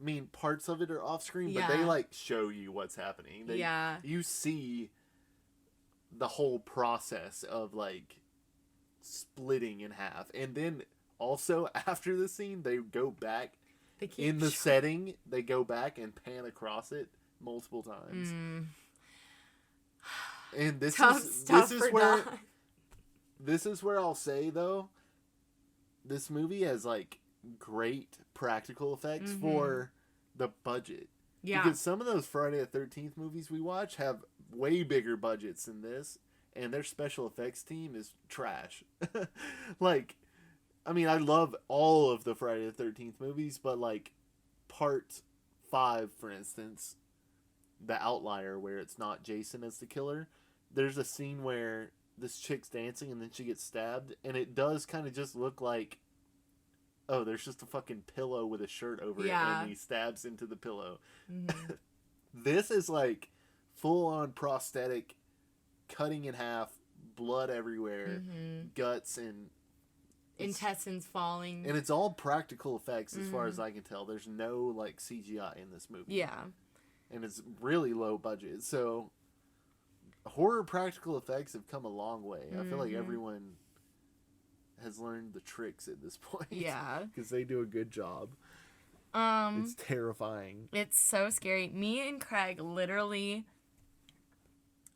I mean, parts of it are off screen, but they, like, show you what's happening. You see the whole process of, like, splitting in half. And then also after the scene, they go back in the setting. They go back and pan across it multiple times. And this is where I'll say, though, this movie has, like, great practical effects for the budget. Yeah. Because some of those Friday the 13th movies we watch have way bigger budgets than this, and their special effects team is trash. Like, I mean, I love all of the Friday the 13th movies, but, like, part 5, for instance, The Outlier, where it's not Jason as the killer, there's a scene where this chick's dancing and then she gets stabbed, and it does kind of just look like, oh, there's just a fucking pillow with a shirt over it, and he stabs into the pillow. This is like full-on prosthetic, cutting in half, blood everywhere, guts and intestines falling. And it's all practical effects as far as I can tell. There's no, like, CGI in this movie. Yeah. And it's really low budget. So horror practical effects have come a long way. I feel like everyone has learned the tricks at this point. Yeah. Because they do a good job. It's terrifying. It's so scary. Me and Craig literally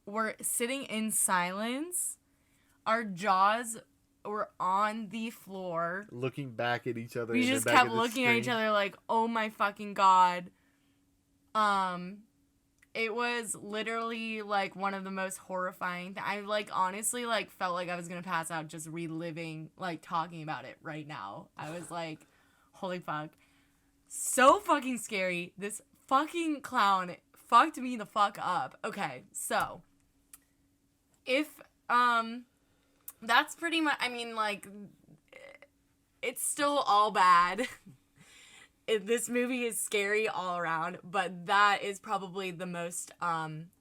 were sitting in silence. Our jaws were on the floor. Looking back at each other. We just kept looking at each other like, oh my fucking God. It was literally, like, one of the most horrifying things. I, like, honestly, like, felt like I was gonna pass out just reliving, like, talking about it right now. I was like, holy fuck. So fucking scary. This fucking clown fucked me the fuck up. Okay, so, if, that's pretty much, I mean, like, it's still all bad. This movie is scary all around, but that is probably the most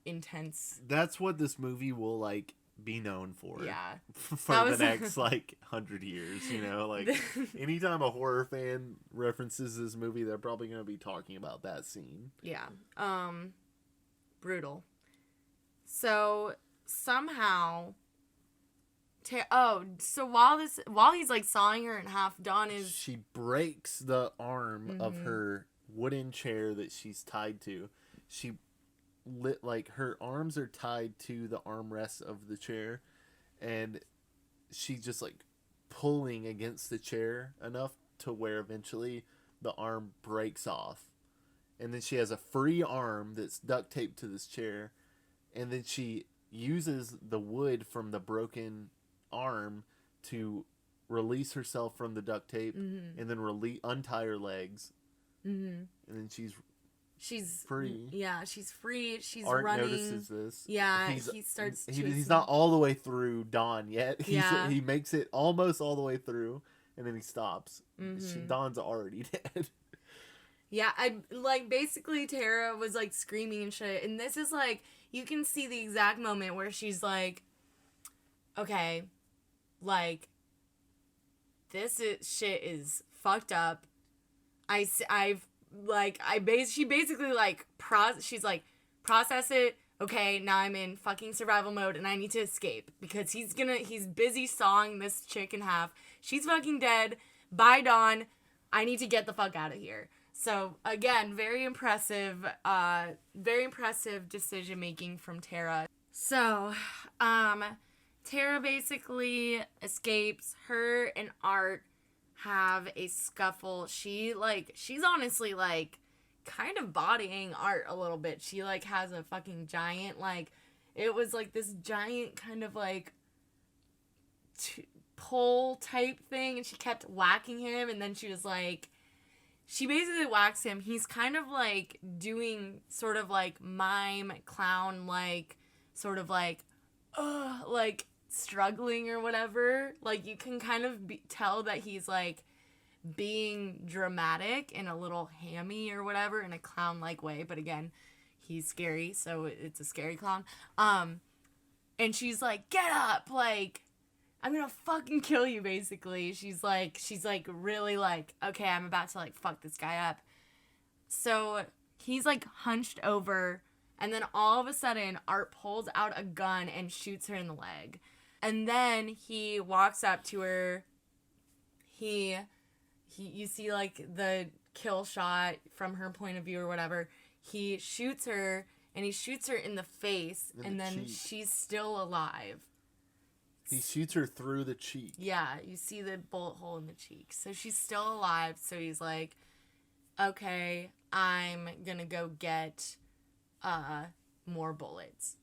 intense. That's what this movie will, like, be known for. Yeah. For the next, like, 100 years, you know? Like, anytime a horror fan references this movie, they're probably going to be talking about that scene. Yeah. Brutal. So, somehow... so while he's, like, sawing her in half, Dawn is... She breaks the arm of her wooden chair that she's tied to. Her arms are tied to the armrest of the chair, and she's just, like, pulling against the chair enough to where eventually the arm breaks off. And then she has a free arm that's duct taped to this chair, and then she uses the wood from the broken arm to release herself from the duct tape, and then untie her legs, and then she's free. Yeah, she's free. She's Art running. notices this. Yeah, he starts. He's not all the way through Dawn yet. He makes it almost all the way through, and then he stops. Dawn's already dead. Yeah, basically Tara was, like, screaming and shit, and this is, like, you can see the exact moment where she's like, okay, like, shit is fucked up. She basically, like, she's like, process it. Okay, now I'm in fucking survival mode and I need to escape because he's busy sawing this chick in half. She's fucking dead. Bye, Dawn. I need to get the fuck out of here. So, again, very impressive decision making from Tara. So, Tara basically escapes. Her and Art have a scuffle. She's honestly, like, kind of bodying Art a little bit. She, like, has a fucking giant, like, it was, like, this giant kind of, like, pole type thing, and she kept whacking him, and then she was, like, she basically whacks him. He's kind of, like, doing sort of, like, mime, clown, like, sort of, like, struggling or whatever. Like, you can kind of tell that he's, like, being dramatic and a little hammy or whatever in a clown-like way. But again, he's scary, so it's a scary clown. And she's like, get up! Like, I'm gonna fucking kill you, basically. She's like, really like, okay, I'm about to, like, fuck this guy up. So he's, like, hunched over, and then all of a sudden, Art pulls out a gun and shoots her in the leg. And then he walks up to her. You see, like, the kill shot from her point of view or whatever. He shoots her, and he shoots her in the face, and then she's still alive. He shoots her through the cheek. Yeah, you see the bullet hole in the cheek. So she's still alive, so he's like, okay, I'm gonna go get more bullets.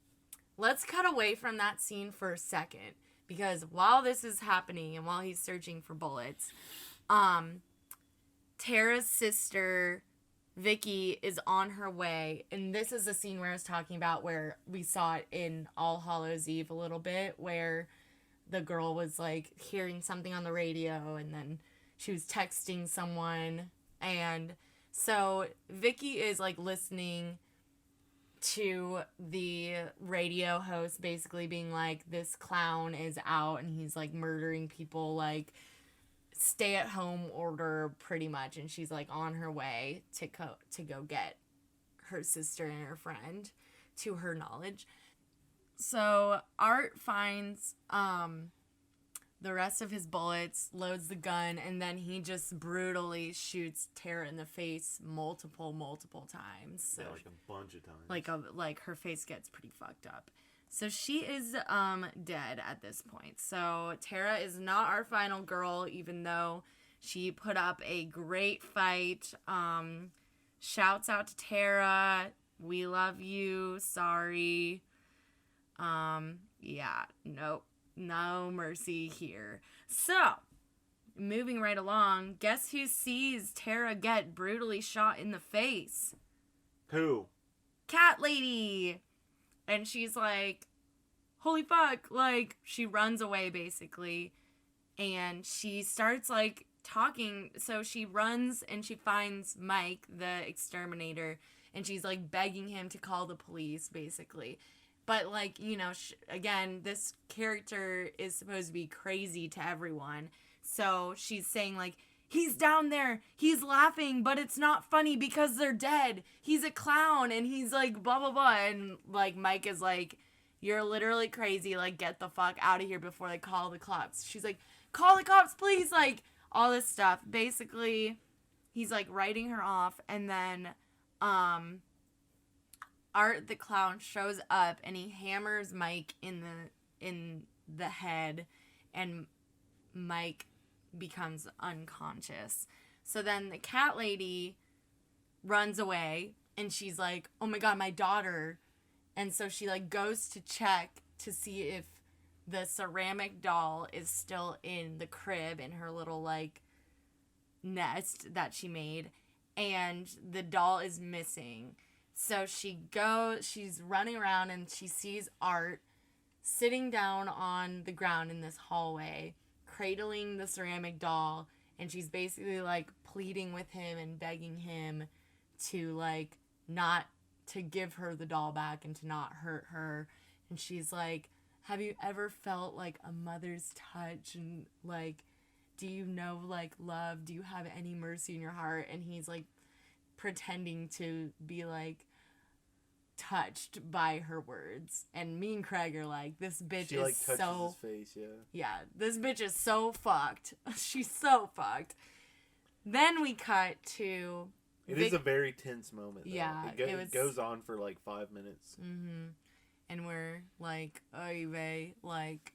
Let's cut away from that scene for a second, because while this is happening and while he's searching for bullets, Tara's sister, Vicky, is on her way, and this is the scene where I was talking about where we saw it in All Hallows Eve a little bit, where the girl was, like, hearing something on the radio, and then she was texting someone, and so Vicky is, like, listening to the radio host basically being like, this clown is out, and he's, like, murdering people, like, stay-at-home order, pretty much, and she's, like, on her way to go get her sister and her friend, to her knowledge. So Art finds the rest of his bullets, loads the gun, and then he just brutally shoots Tara in the face multiple times. So, yeah, like a bunch of times. Like her face gets pretty fucked up. So she is dead at this point. So Tara is not our final girl, even though she put up a great fight. Shouts out to Tara, we love you, sorry. Yeah, nope, no mercy here. So, moving right along, guess who sees Tara get brutally shot in the face? Who? Cat Lady! And she's like, holy fuck, like, she runs away, basically, and she starts, like, talking. So she runs and she finds Mike, the exterminator, and she's, like, begging him to call the police, basically. But, like, you know, again, this character is supposed to be crazy to everyone. So she's saying, like, he's down there, he's laughing, but it's not funny because they're dead. He's a clown, and he's, like, blah, blah, blah. And, like, Mike is like, you're literally crazy. Like, get the fuck out of here before they call the cops. She's like, call the cops, please. Like, all this stuff. Basically, he's, like, writing her off, and then, Art the clown shows up and he hammers Mike in the head, and Mike becomes unconscious. So then the cat lady runs away and she's like, oh my god, my daughter. And so she, like, goes to check to see if the ceramic doll is still in the crib in her little, like, nest that she made, and the doll is missing. So she's running around and she sees Art sitting down on the ground in this hallway, cradling the ceramic doll, and she's basically, like, pleading with him and begging him to, like, not to give her the doll back and to not hurt her. And she's like, have you ever felt, like, a mother's touch, and, like, do you know, like, love? Do you have any mercy in your heart? And he's, like, pretending to be, like, touched by her words. And me and Craig are like, this bitch she, is like, touches so... his face, yeah. Yeah, this bitch is so fucked. She's so fucked. Then we cut to... It is a very tense moment, though. Yeah, it goes on for, like, 5 minutes. Mm-hmm. And we're like, oy vey, like,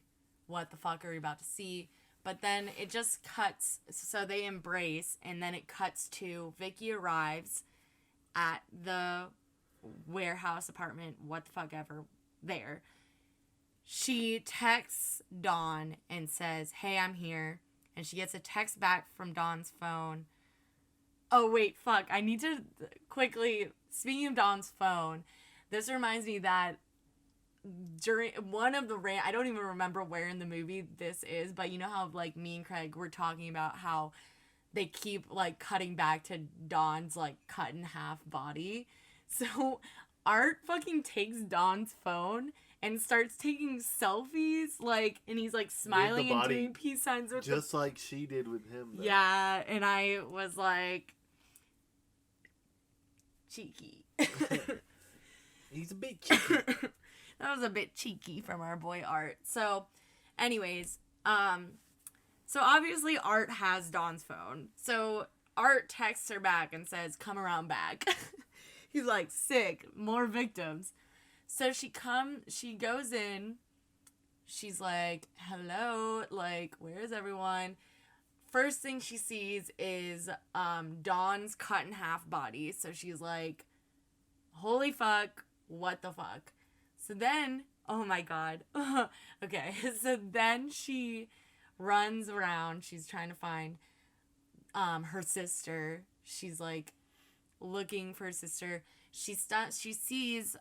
what the fuck are we about to see? But then it just cuts, so they embrace, and then it cuts to Vicky arrives at the warehouse apartment, what the fuck ever, there. She texts Dawn and says, hey, I'm here. And she gets a text back from Dawn's phone. Oh, wait, fuck. I need to quickly, speaking of Dawn's phone, this reminds me that during one of the I don't even remember where in the movie this is, but you know how like me and Craig were talking about how they keep like cutting back to Dawn's like cut in half body. So Art fucking takes Dawn's phone and starts taking selfies, like, and he's like smiling and doing peace signs with just like she did with him, though. Yeah, and I was like, cheeky. He's a bit cheeky. That was a bit cheeky from our boy Art. So, anyways, so obviously Art has Dawn's phone. So Art texts her back and says, "Come around back." He's like, sick, more victims. So she goes in. She's like, "Hello, like, where's everyone?" First thing she sees is Dawn's cut in half body. So she's like, "Holy fuck, what the fuck?" So then, oh my god. Okay, so then she runs around. She's trying to find her sister. She's like looking for her sister. She sees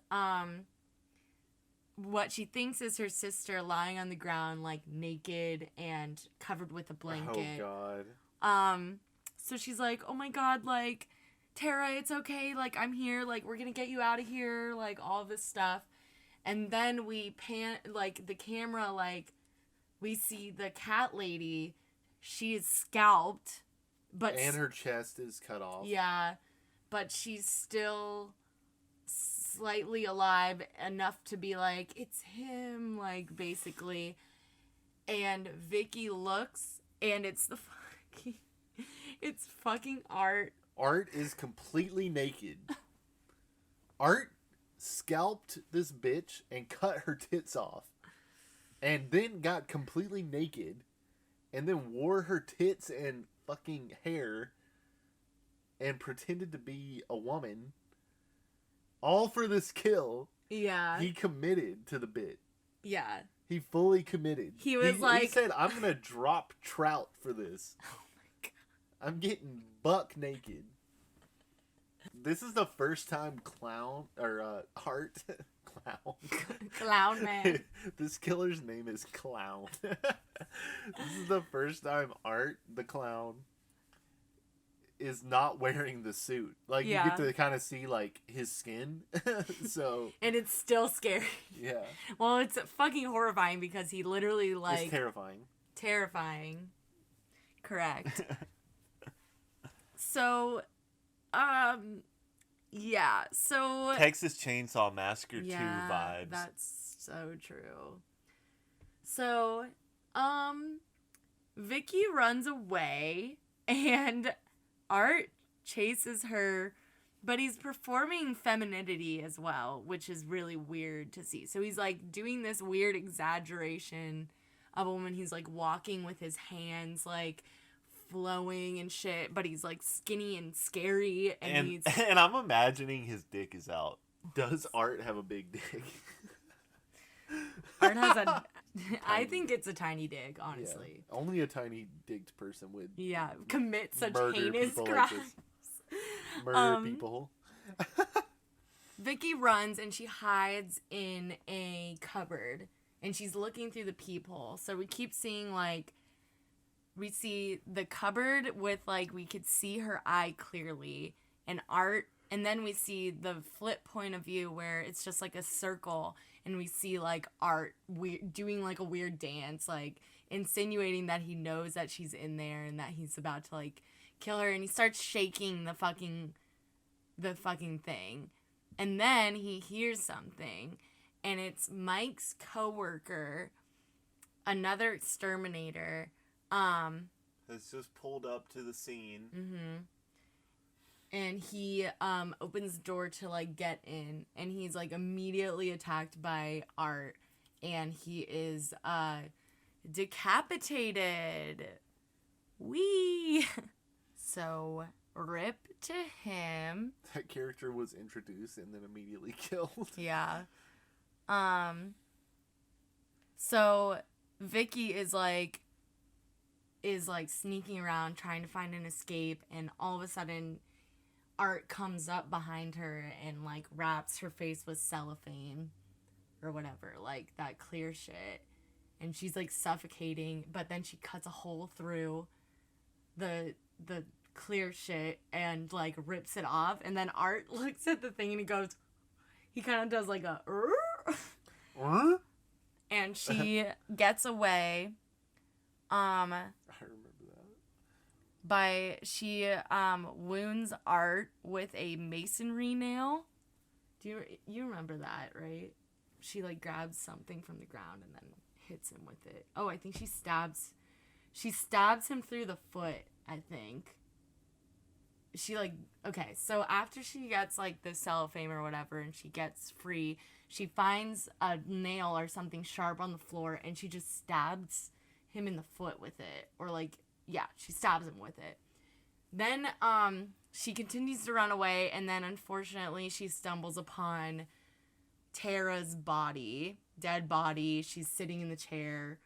what she thinks is her sister lying on the ground, like naked and covered with a blanket. Oh god. So she's like, "Oh my god, like, Tara, it's okay, like, I'm here, like, we're gonna get you out of here," like, all this stuff. And then we pan, like, the camera, like, we see the cat lady. She is scalped, but and her chest is cut off. Yeah, but she's still slightly alive enough to be like, "It's him," like, basically. And Vicky looks, and it's fucking Art. Art is completely naked. Art scalped this bitch and cut her tits off. And then got completely naked. And then wore her tits and fucking hair. And pretended to be a woman. All for this kill. Yeah. He committed to the bit. Yeah. He fully committed. He was like... He said, "I'm going to drop trout for this. Oh my god. I'm getting buck naked." This is the first time Art Clown. Clown man. This killer's name is Clown. This is the first time Art the Clown is not wearing the suit. Like, you get to kind of see, like, his skin. So... And it's still scary. Yeah. Well, it's fucking horrifying because he literally, like... It's terrifying. Terrifying. Correct. So, yeah, so... Texas Chainsaw Massacre 2 vibes. That's so true. So, Vicky runs away, and Art chases her, but he's performing femininity as well, which is really weird to see. So he's, like, doing this weird exaggeration of a woman. He's, like, walking with his hands, like... flowing and shit, but he's like skinny and scary, and he's... And I'm imagining his dick is out. Does Art have a big dick? Art has a... I think it's a tiny dick, honestly. Yeah. Only a tiny dicked person would... Yeah, commit such heinous crimes. Like murder people. Vicky runs and she hides in a cupboard, and she's looking through the peephole. So we keep seeing, like... We see the cupboard with, like, we could see her eye clearly, and Art, and then we see the flip point of view where it's just, like, a circle, and we see, like, Art doing, like, a weird dance, like, insinuating that he knows that she's in there and that he's about to, like, kill her, and he starts shaking the fucking thing. And then he hears something, and it's Mike's coworker, another exterminator, has just pulled up to the scene. Mm-hmm. And he opens the door to, like, get in, and he's, like, immediately attacked by Art, and he is decapitated. Whee! So rip to him. That character was introduced and then immediately killed. Yeah. So Vicky is like sneaking around trying to find an escape, and all of a sudden Art comes up behind her and, like, wraps her face with cellophane. or whatever, like that clear shit. And she's like suffocating, but then she cuts a hole through the clear shit and like rips it off. And then Art looks at the thing and he kind of does like a and she gets away. I remember that. She wounds Art with a masonry nail. Do you remember that, right? She like grabs something from the ground and then hits him with it. Oh, I think she stabs him through the foot, I think. Okay, so after she gets like the cellophane or whatever and she gets free, she finds a nail or something sharp on the floor and she just stabs him in the foot with it. Or like, yeah, she stabs him with it. Then she continues to run away, and then unfortunately she stumbles upon Tara's dead body. She's sitting in the chair,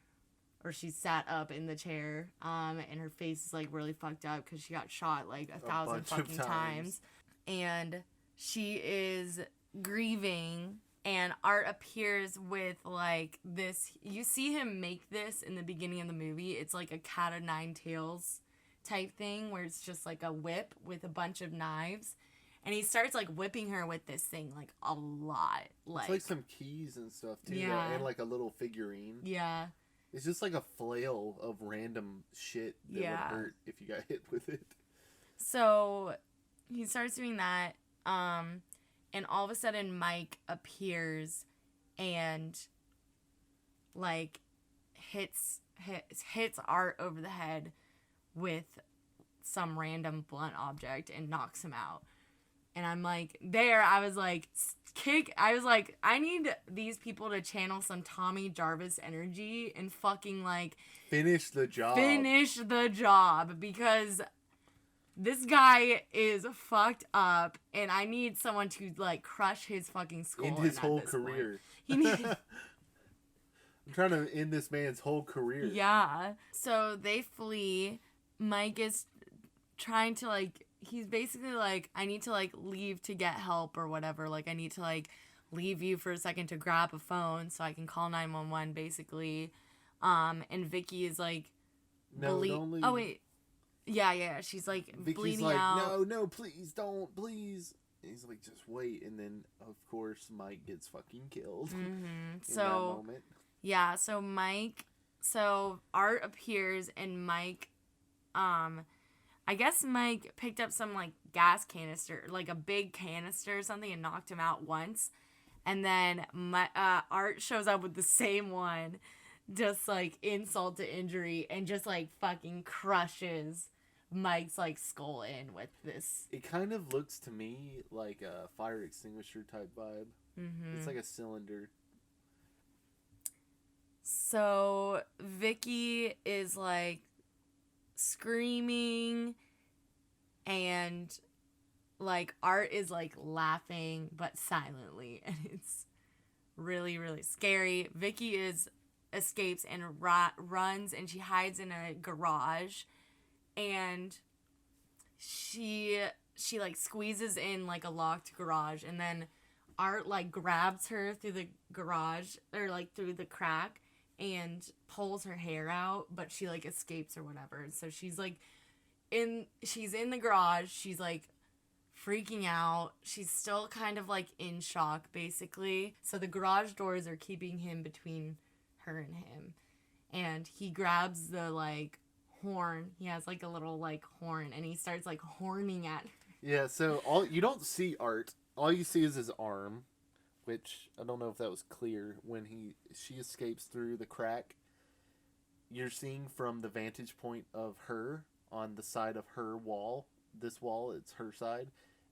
or she's sat up in the chair, and her face is like really fucked up because she got shot like 1,000 fucking times. And she is grieving, and Art appears with like this. You see him make this in the beginning of the movie. It's like a cat of nine tails type thing where it's just like a whip with a bunch of knives. And he starts like whipping her with this thing like a lot. It's like some keys and stuff too. Yeah. And like a little figurine. Yeah. It's just like a flail of random shit that would hurt if you got hit with it. So he starts doing that. And all of a sudden Mike appears and like hits Art over the head with some random blunt object and knocks him out. And I'm like, I was like, I need these people to channel some Tommy Jarvis energy and fucking like finish the job, because this guy is fucked up and I need someone to like crush his fucking skull. End his whole career. He needs I'm trying to end this man's whole career. Yeah. So they flee. Mike is trying to like, he's basically like, I need to like leave to get help or whatever. Like I need to like leave you for a second to grab a phone so I can call 911 basically. And Vicky is like, don't leave. Oh wait. Yeah. She's like Vicky's bleeding like, out. No, please don't, please. And he's like, just wait. And then of course Mike gets fucking killed. Mm-hmm. In that moment. Yeah, so Art appears and Mike, I guess Mike picked up some, like, gas canister, like a big canister or something and knocked him out once. And then Art shows up with the same one, just, like, insult to injury, and just, like, fucking crushes Mike's, like, skull in with this. It kind of looks to me like a fire extinguisher type vibe. Mm-hmm. It's like a cylinder. So Vicky is, like, screaming, and like Art is like laughing but silently, and it's really, really scary. Vicky escapes and runs, and she hides in a garage, and she like squeezes in like a locked garage, and then Art like grabs her through the garage, or like through the crack, and pulls her hair out, but she like escapes or whatever. So she's like she's in the garage, she's like freaking out, she's still kind of like in shock basically. So the garage doors are keeping him between her and him, and he grabs the like horn. He has like a little like horn, and he starts like horning at her. Yeah, so you don't see Art, all you see is his arm, which I don't know if that was clear. When she escapes through the crack, you're seeing from the vantage point of her on the side of her wall. This wall, it's her side.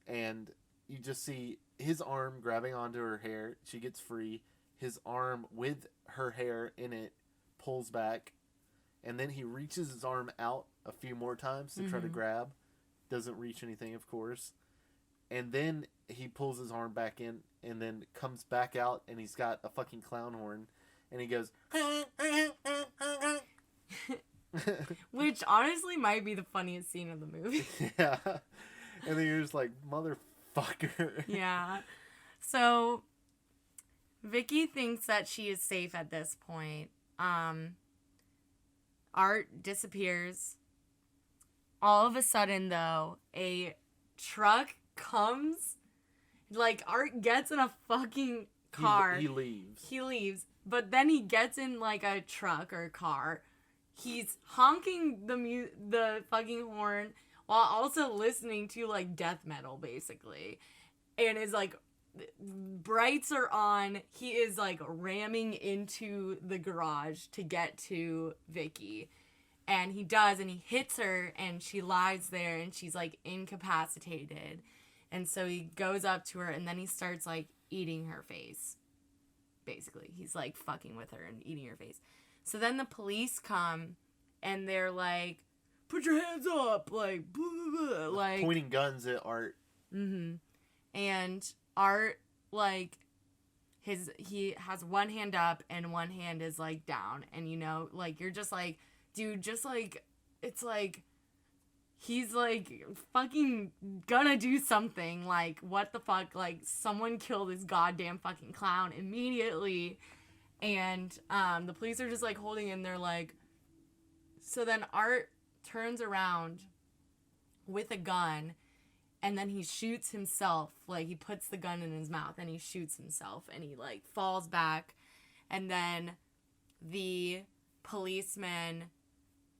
And you just see his arm grabbing onto her hair. She gets free. His arm with her hair in it pulls back. And then he reaches his arm out a few more times to try to grab. Doesn't reach anything, of course. And then he pulls his arm back in and then comes back out, and he's got a fucking clown horn, and he goes which honestly might be the funniest scene of the movie. Yeah. And then you're just like, motherfucker. Yeah. So Vicky thinks that she is safe at this point. Art disappears. All of a sudden, though, a truck comes. Like, Art gets in a fucking car. He leaves. He leaves. But then he gets in, like, a truck or a car. He's honking the fucking horn while also listening to, like, death metal, basically. And is, like, brights are on. He is, like, ramming into the garage to get to Vicky. And he does, and he hits her, and she lies there, and she's, like, incapacitated. And so he goes up to her, and then he starts, like, eating her face. Basically. He's, like, fucking with her and eating her face. So then the police come, and they're like, put your hands up! Like, blah, blah, blah. Like, pointing guns at Art. Mm-hmm. And Art, like, he has one hand up, and one hand is, like, down. And, you know, like, you're just like, dude, just, like, it's, like, he's, like, fucking gonna do something. Like, what the fuck? Like, someone kill this goddamn fucking clown immediately. And, the police are just, like, holding him. They're, like... So then Art turns around with a gun, and then he shoots himself. Like, he puts the gun in his mouth, and he shoots himself. And he, like, falls back. And then the policemen...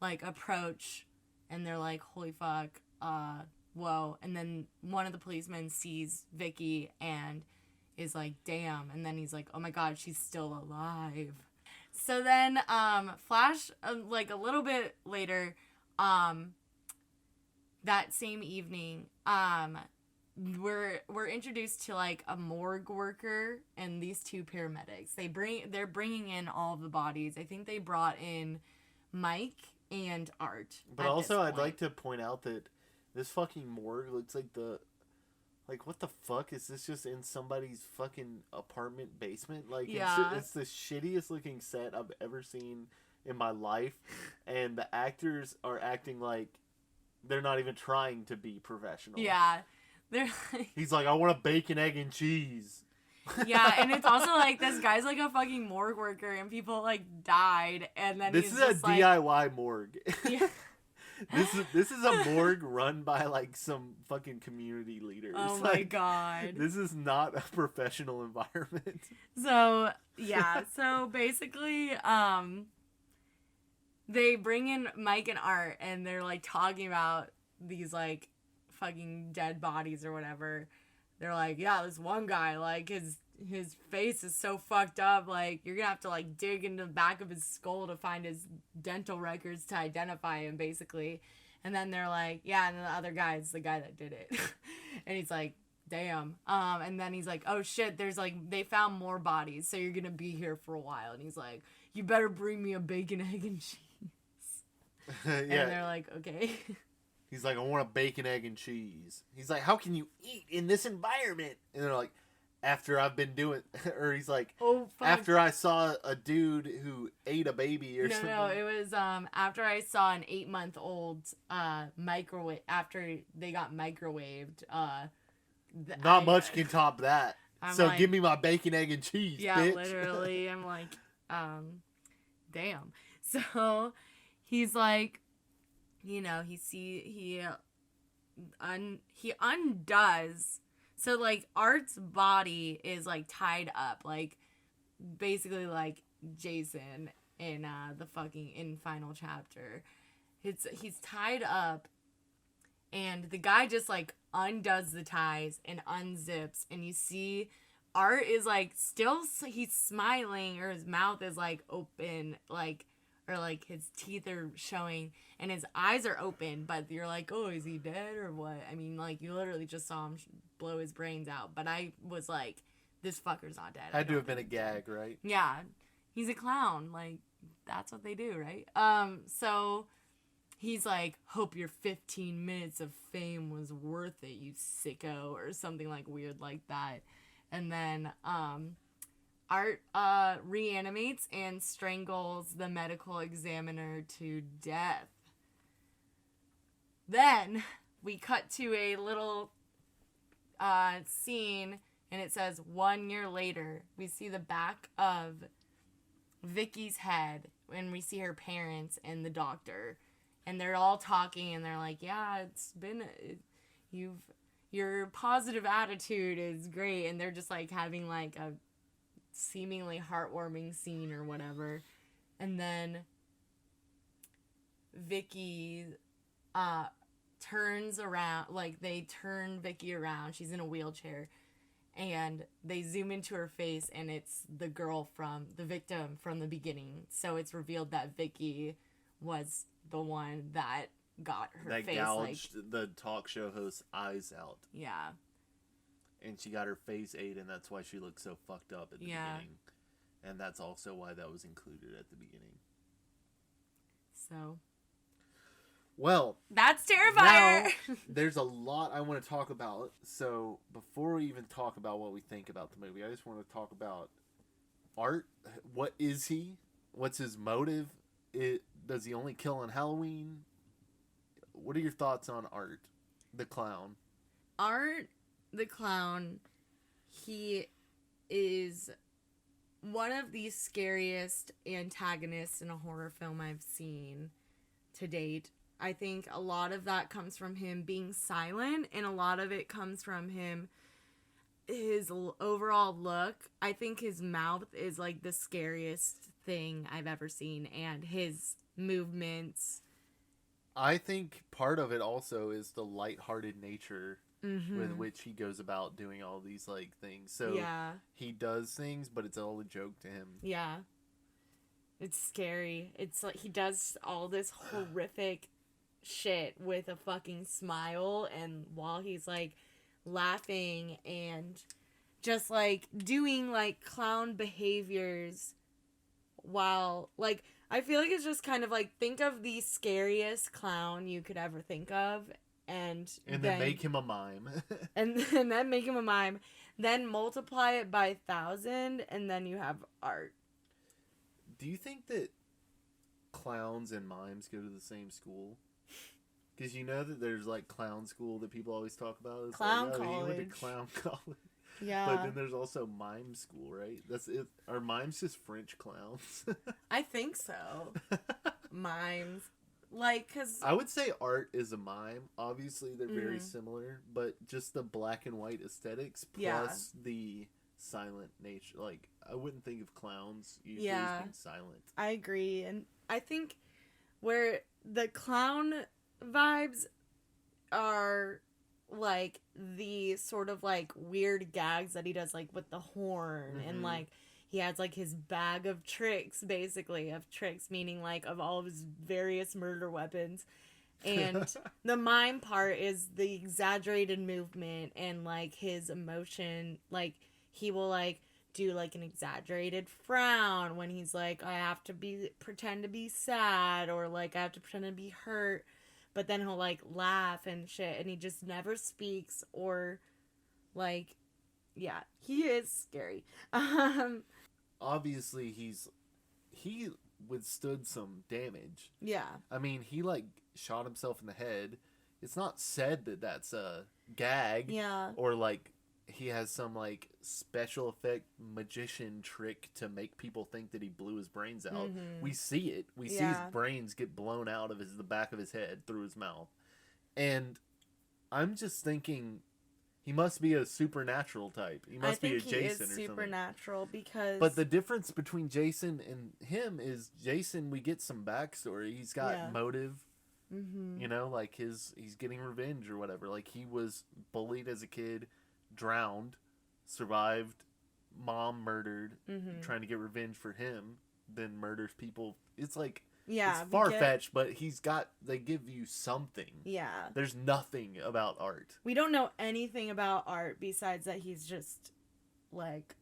like, approach, and they're like, holy fuck, whoa. And then one of the policemen sees Vicky and is like, damn. And then he's like, oh my god, she's still alive. So then, flash, like, a little bit later, that same evening, we're introduced to, like, a morgue worker and these two paramedics. They're bringing in all of the bodies. I think they brought in Mike and Art. But also, I'd like to point out that this fucking morgue looks like like, what the fuck? Is this just in somebody's fucking apartment basement? Like, yeah. It's the shittiest looking set I've ever seen in my life. And the actors are acting like they're not even trying to be professional. Yeah. They're like... He's like, I want a bacon, egg, and cheese. Yeah, and it's also like this guy's like a fucking morgue worker, and people like died, and then this he's is just a like, DIY morgue. Yeah. this is a morgue run by like some fucking community leaders. Oh like, my god, this is not a professional environment. So yeah, so basically, they bring in Mike and Art, and they're like talking about these like fucking dead bodies or whatever. They're like, yeah, this one guy, like, his face is so fucked up, like, you're gonna have to, like, dig into the back of his skull to find his dental records to identify him, basically. And then they're like, yeah, and then the other guy is the guy that did it. And he's like, damn. And then he's like, oh, shit, there's, like, they found more bodies, so you're gonna be here for a while. And he's like, you better bring me a bacon, egg, and cheese. Yeah. And they're like, okay. He's like, I want a bacon, egg, and cheese. He's like, how can you eat in this environment? And they're like, after I've been doing... Or he's like, oh, fuck. After I saw a dude who ate a baby or something. No, it was after I saw an 8-month-old microwave... After they got microwaved. Not much can top that. So like, give me my bacon, egg, and cheese, yeah, bitch. literally. I'm like, damn. So he's like... You know, he undoes. So, like, Art's body is, like, tied up. Like, basically, like, Jason in the fucking, in final chapter. He's tied up. And the guy just, like, undoes the ties and unzips. And you see Art is, like, still, he's smiling. Or his mouth is, like, open. Like... Or, like, his teeth are showing, and his eyes are open, but you're like, oh, is he dead, or what? I mean, like, you literally just saw him blow his brains out, but I was like, this fucker's not dead. Had to have been a gag, right? Yeah. He's a clown. Like, that's what they do, right? So, he's like, hope your 15 minutes of fame was worth it, you sicko, or something, like, weird like that. And then, Art reanimates and strangles the medical examiner to death. Then we cut to a little scene and it says 1 year later. We see the back of Vicky's head, and we see her parents and the doctor, and they're all talking, and they're like, yeah, it's been, your positive attitude is great, and they're just like having like a seemingly heartwarming scene or whatever. And then Vicky turns around, like they turn Vicky around, she's in a wheelchair, and they zoom into her face, and it's the girl from the victim from the beginning. So it's revealed that Vicky was the one that got her that face gouged like, the talk show host's eyes out. yeah. And she got her face ate, and that's why she looked so fucked up at the beginning. And that's also why that was included at the beginning. So. Well. That's Terrifier! Now, there's a lot I want to talk about. So, before we even talk about what we think about the movie, I just want to talk about Art. What is he? What's his motive? Does he only kill on Halloween? What are your thoughts on Art, the clown? Art, the clown, he is one of the scariest antagonists in a horror film I've seen to date. I think a lot of that comes from him being silent, and a lot of it comes from his overall look. I think his mouth is like the scariest thing I've ever seen, and his movements. I think part of it also is the lighthearted nature with which he goes about doing all these like things. So he does things, but it's all a joke to him. Yeah. It's scary. It's like he does all this horrific shit with a fucking smile, and while he's like laughing and just like doing like clown behaviors while like I feel like it's just kind of like, think of the scariest clown you could ever think of, and then make him a mime. and then make him a mime, then multiply it by 1,000, and then you have Art. Do you think that clowns and mimes go to the same school? Because you know that there's like clown school that people always talk about. It's clown like, college. He went to clown college. Yeah. But then there's also mime school, right? That's it. Are mimes just French clowns? I think so. Mimes. Like, because I would say Art is a mime. Obviously, they're very similar, but just the black and white aesthetics plus the silent nature. Like, I wouldn't think of clowns usually as being silent. I agree. And I think where the clown vibes are like the sort of like weird gags that he does, like with the horn, and like he has like his bag of tricks, basically, of tricks meaning like of all of his various murder weapons. And the mime part is the exaggerated movement and like his emotion. Like he will like do like an exaggerated frown when he's like, I have to pretend to be sad, or like I have to pretend to be hurt. But then he'll, like, laugh and shit, and he just never speaks, or, like, yeah, he is scary. Obviously, he withstood some damage. Yeah. I mean, he, like, shot himself in the head. It's not said that that's a gag. Yeah. Or, like, he has some, like, special effect magician trick to make people think that he blew his brains out. We see it. We see his brains get blown out of the back of his head through his mouth. And I'm just thinking he must be a supernatural type. He must be a Jason or something. He is supernatural because... But the difference between Jason and him is Jason, we get some backstory. He's got motive. You know, like he's getting revenge or whatever. Like he was bullied as a kid, drowned, survived, mom murdered, trying to get revenge for him, then murders people. It's like, it's far-fetched, but they give you something. Yeah. There's nothing about Art. We don't know anything about Art besides that he's just, like,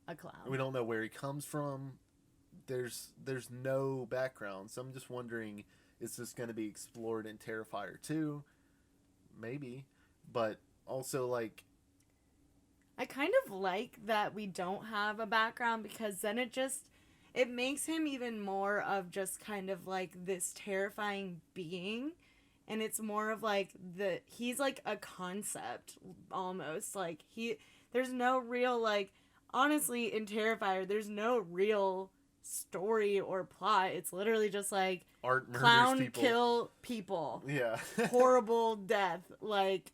a clown. We don't know where he comes from. There's no background, so I'm just wondering, is this going to be explored in Terrifier 2? Maybe. But also, like... I kind of like that we don't have a background, because then it makes him even more of just kind of like this terrifying being, and it's more of like he's like a concept almost. Like There's no real, like, honestly, in Terrifier, there's no real story or plot. It's literally just like Art murders clown people. kill people. Yeah. Horrible death. Like,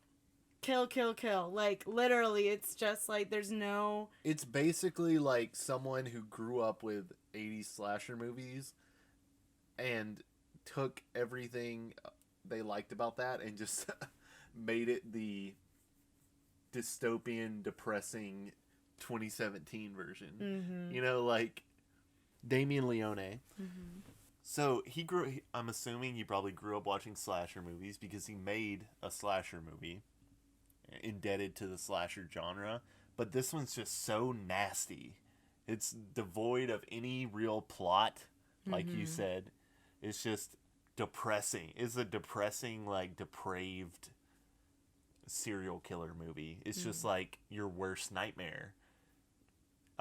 kill, kill, kill. Like, literally, it's just like there's no... It's basically like someone who grew up with 80s slasher movies and took everything they liked about that and just made it the dystopian, depressing 2017 version. Mm-hmm. You know, like Damien Leone. Mm-hmm. So I'm assuming he probably grew up watching slasher movies because he made a slasher movie indebted to the slasher genre. But this one's just so nasty. It's devoid of any real plot, like you said. It's just depressing. It's a depressing, like, depraved serial killer movie. It's just like your worst nightmare.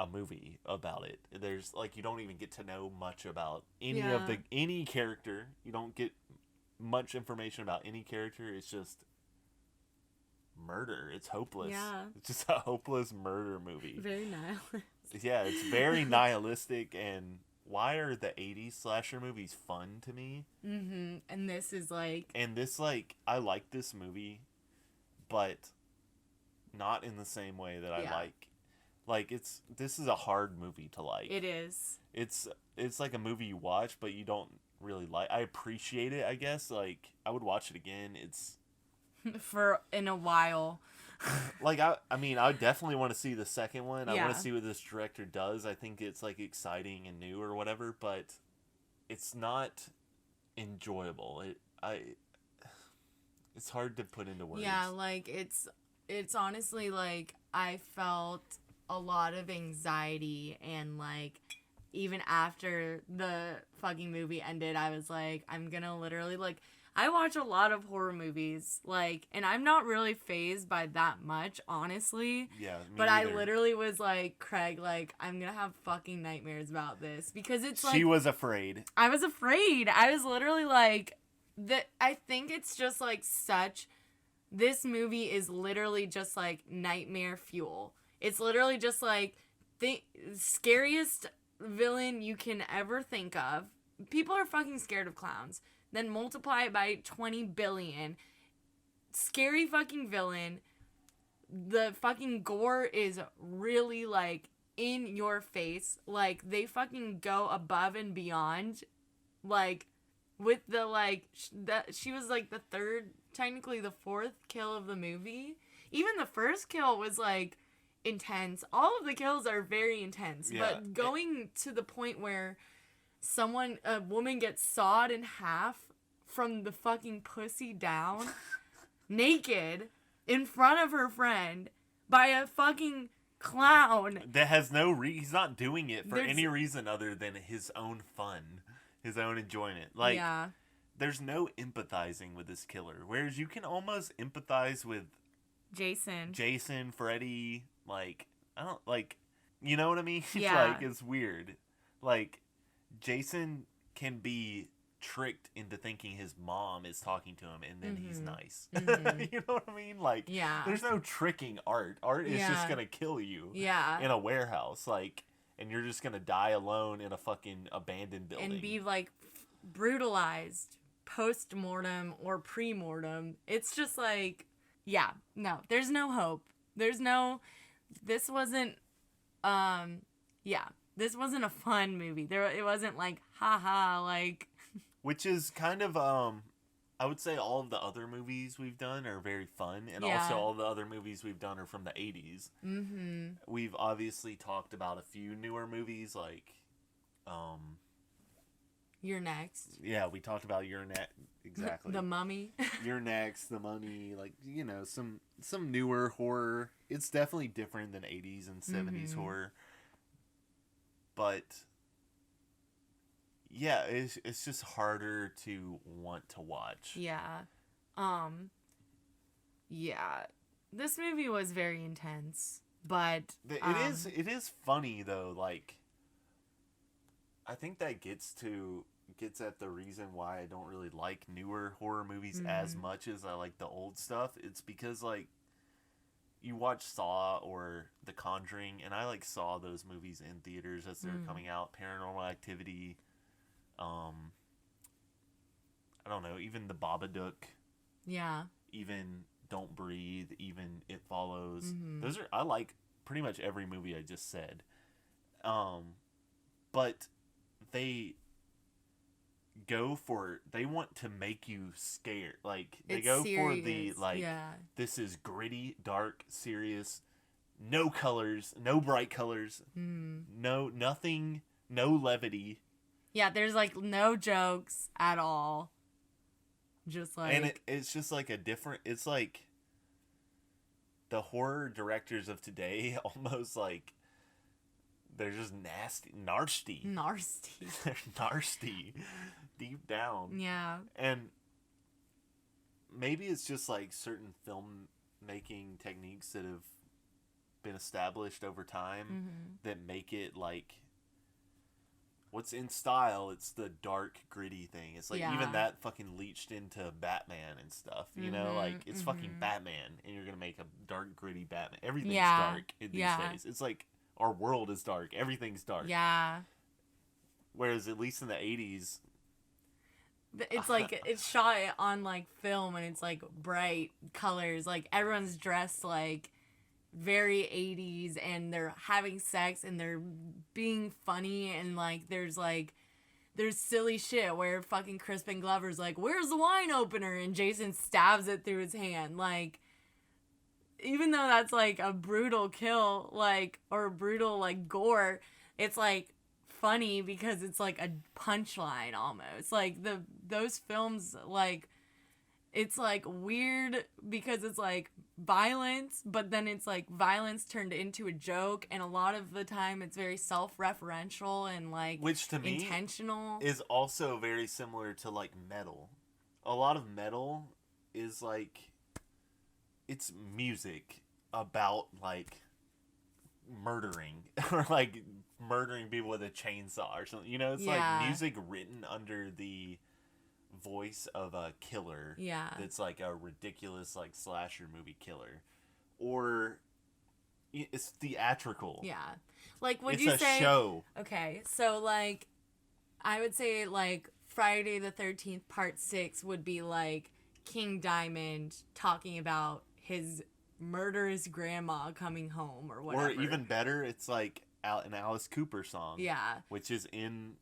A movie about it. There's, like, you don't even get to know much about any character. You don't get much information about any character. It's just murder. It's hopeless. Yeah. It's just a hopeless murder movie. Very nihilistic. Yeah, it's very nihilistic. And why are the 80s slasher movies fun to me? Mm-hmm. And this is like... And this, like, I like this movie, but not in the same way that I like, this is a hard movie to like. It is. It's like a movie you watch, but you don't really like. I appreciate it, I guess. Like, I would watch it again. It's in a while. like, I mean, I definitely want to see the second one. I Yeah. want to see what this director does. I think it's, like, exciting and new or whatever, but it's not enjoyable. It's hard to put into words. Yeah, like, it's honestly, like, I felt a lot of anxiety, and, like, even after the fucking movie ended, I was like, I'm gonna literally, like, I watch a lot of horror movies, like, and I'm not really fazed by that much, honestly. Yeah, but neither. I literally was like, Craig, like, I'm gonna have fucking nightmares about this, because it's like... She was afraid. I was afraid. I was literally like... I think it's just, like, such... This movie is literally just, like, nightmare fuel. It's literally just, like, the scariest villain you can ever think of. People are fucking scared of clowns. Then multiply it by 20 billion. Scary fucking villain. The fucking gore is really, like, in your face. Like, they fucking go above and beyond. Like, with the, like, she was, like, the third, technically the fourth kill of the movie. Even the first kill was, like, intense. All of the kills are very intense. Yeah. But going to the point where a woman gets sawed in half from the fucking pussy down, naked, in front of her friend, by a fucking clown. That has no he's not doing it for any reason other than his own fun, his own enjoyment. Like, yeah. There's no empathizing with this killer. Whereas you can almost empathize with Jason, Freddy, like, I don't, like, you know what I mean? Yeah. Like, it's weird. Like, Jason can be tricked into thinking his mom is talking to him, and then he's nice. You know what I mean? Like, Yeah. there's no tricking Art. Art is just gonna kill you in a warehouse, like, and you're just gonna die alone in a fucking abandoned building. And be, like, brutalized post-mortem or pre-mortem. It's just like, yeah, no, there's no hope. This wasn't, this wasn't a fun movie. It wasn't like, haha, like... Which is kind of, I would say all of the other movies we've done are very fun, and also all the other movies we've done are from the 80s. Mm-hmm. We've obviously talked about a few newer movies, like, You're Next. Yeah, we talked about You're Next, exactly. The Mummy. You're Next, The Mummy, like, you know, some newer horror. It's definitely different than 80s and 70s horror. But... yeah, it's just harder to want to watch. Yeah. Yeah. This movie was very intense, but it is funny though, like, I think that gets at the reason why I don't really like newer horror movies as much as I like the old stuff. It's because, like, you watch Saw or The Conjuring, and I like saw those movies in theaters as they were coming out. Paranormal Activity, I don't know, even The Babadook. Yeah. Even Don't Breathe, even It Follows. Those are, I like pretty much every movie I just said. But they want to make you scared. Like, they go for the, like, this is gritty, dark, serious, no colors, no bright colors, nothing, no levity. Yeah, there's, like, no jokes at all. Just, like... And it's just, like, it's, like, the horror directors of today almost, like, they're just nasty. NARSTY. They're NARSTY. Deep down. Yeah. And maybe it's just like certain filmmaking techniques that have been established over time that make it like what's in style. It's the dark, gritty thing. It's like even that fucking leached into Batman and stuff. You know, like it's fucking Batman, and you're gonna make a dark, gritty Batman. Everything's dark these days. It's like our world is dark. Everything's dark. Yeah. Whereas at least in the 80s, it's like it's shot on like film, and it's like bright colors. Like everyone's dressed like very 80s, and they're having sex, and they're being funny, and like there's silly shit where fucking Crispin Glover's like, "Where's the wine opener?" and Jason stabs it through his hand. Like, even though that's like a brutal kill, like, or a brutal like gore, it's like funny because it's like a punchline almost. Like those films, like, it's like weird because it's like violence, but then it's like violence turned into a joke, and a lot of the time it's very self-referential and like, which to me intentional. Is also very similar to like metal. A lot of metal is like, it's music about like murdering or like murdering people with a chainsaw or something. You know, it's like music written under the voice of a killer. Yeah. That's like a ridiculous like slasher movie killer. Or it's theatrical. Yeah. Like, would it's you a say... show. Okay, so like, I would say like Friday the 13th Part 6 would be like King Diamond talking about his murderous grandma coming home or whatever. Or even better, it's like an Alice Cooper song. Yeah. Which is in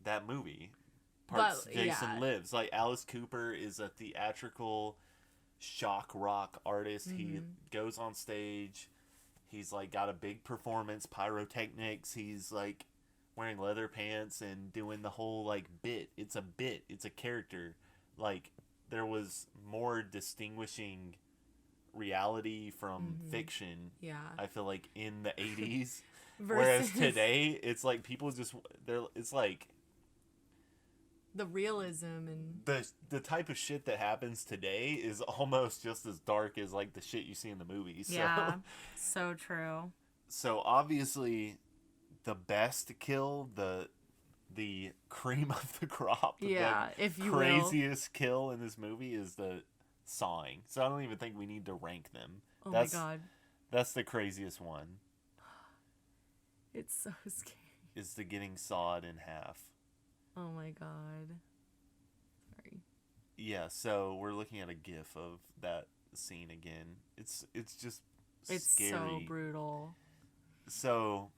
that movie. Jason Lives. Like, Alice Cooper is a theatrical shock rock artist. He goes on stage. He's like got a big performance, pyrotechnics. He's like wearing leather pants and doing the whole like bit. It's a bit. It's a character. Like, there was more distinguishing reality from fiction. Yeah. I feel like in the 80s. Whereas today, it's like people just it's like the realism and the type of shit that happens today is almost just as dark as like the shit you see in the movies. Yeah. So true. So obviously the best kill, the cream of the crop, yeah, if you craziest kill in this movie is the sawing. So I don't even think we need to rank them. Oh my god. That's the craziest one. It's so scary. Is the getting sawed in half. Oh my god. Sorry. Yeah, so we're looking at a GIF of that scene again. It's just scary. So brutal. So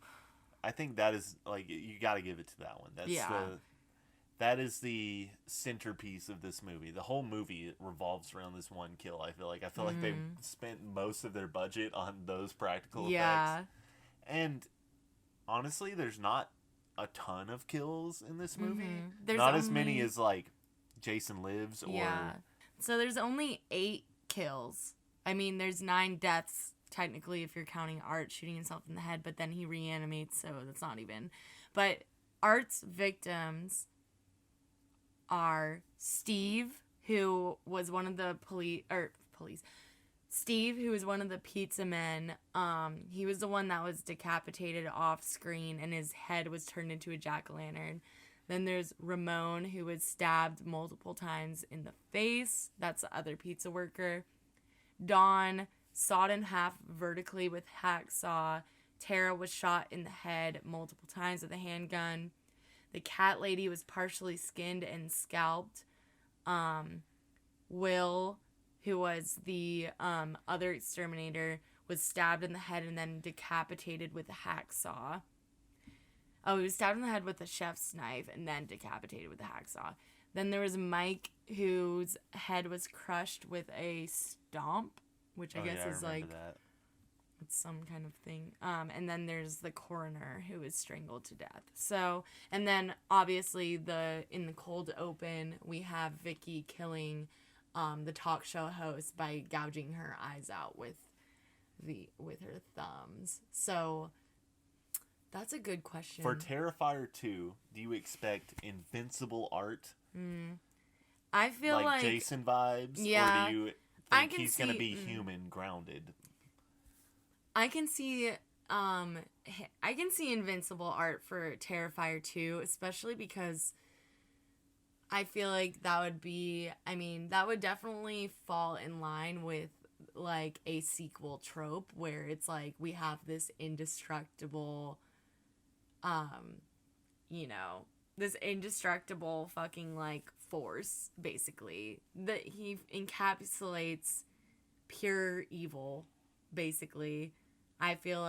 I think that is like, you got to give it to that one. That is the centerpiece of this movie. The whole movie revolves around this one kill. I feel like they spent most of their budget on those practical effects. And honestly, there's not a ton of kills in this movie. There's not as many as like Jason Lives or So there's only 8 kills. I mean, there's 9 deaths technically if you're counting Art shooting himself in the head, but then he reanimates, so that's not even. But Art's victims are Steve, who was one of the Steve, who was one of the pizza men. He was the one that was decapitated off screen, and his head was turned into a jack-o'-lantern. Then there's Ramon, who was stabbed multiple times in the face. That's the other pizza worker. Dawn, sawed in half vertically with hacksaw. Tara was shot in the head multiple times with a handgun. The cat lady was partially skinned and scalped. Will, who was the other exterminator, was stabbed in the head and then decapitated with a hacksaw. Oh, he was stabbed in the head with a chef's knife and then decapitated with a hacksaw. Then there was Mike, whose head was crushed with a stomp, which I guess is like it's some kind of thing. And then there's the coroner, who was strangled to death. So, and then obviously in the cold open, we have Vicky killing the talk show host by gouging her eyes out with her thumbs. So that's a good question. For Terrifier 2, do you expect invincible art? I feel like Jason vibes? Yeah. Or do you think he's going to be human, grounded? I can see invincible art for Terrifier 2, especially because I feel like that would definitely fall in line with like a sequel trope where it's like we have this indestructible this indestructible fucking like force, basically, that he encapsulates pure evil, basically. I think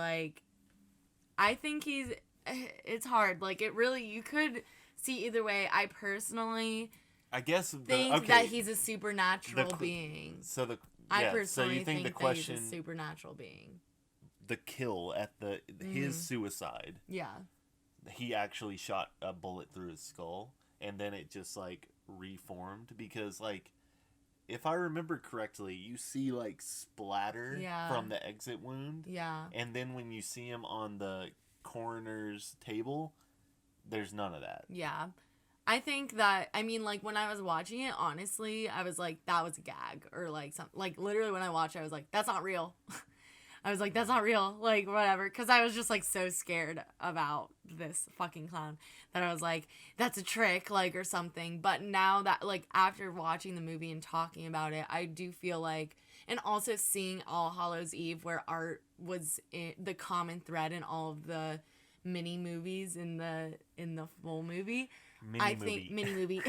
it's hard. Like, it really, you could see either way. I personally think that he's a supernatural being. I personally think that he's a supernatural being. The kill at his suicide. Yeah. He actually shot a bullet through his skull, and then it just, like, reformed, because, like, if I remember correctly, you see, like, splatter from the exit wound. Yeah. And then when you see him on the coroner's table, there's none of that. Yeah. I think that, like, when I was watching it, honestly, I was like, that was a gag. Or, like, like, literally when I watched it, I was like, that's not real. I was like, that's not real. Like, whatever. Because I was just, like, so scared about this fucking clown that I was like, that's a trick, like, or something. But now that, like, after watching the movie and talking about it, I do feel like, and also seeing All Hallows Eve, where art was the common thread in all of the mini movies in the full movie. Mini movie.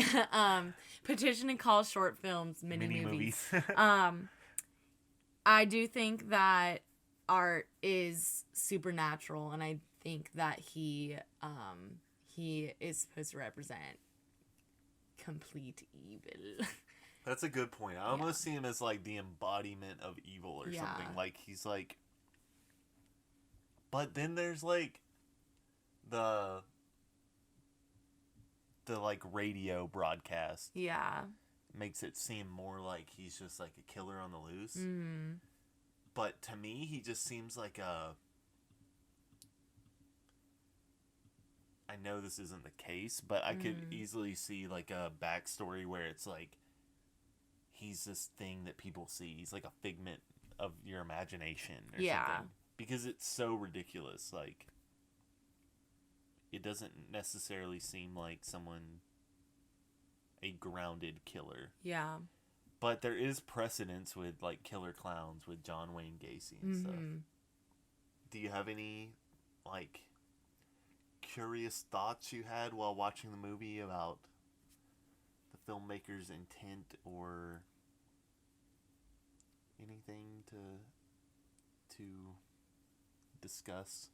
Petition to call short films mini movies. I do think that art is supernatural, and I think that he is supposed to represent complete evil. That's a good point. I almost see him as like the embodiment of evil or something. Like he's like, but then there's like the like radio broadcast. Yeah. Makes it seem more like he's just like a killer on the loose. Mm-hmm. But to me, he just seems like I know this isn't the case, but I could easily see like a backstory where it's like he's this thing that people see. He's like a figment of your imagination or something. Because it's so ridiculous. Like, it doesn't necessarily seem like a grounded killer. Yeah. But there is precedence with, like, killer clowns with John Wayne Gacy and stuff. Do you have any, like, curious thoughts you had while watching the movie about the filmmaker's intent or anything to discuss?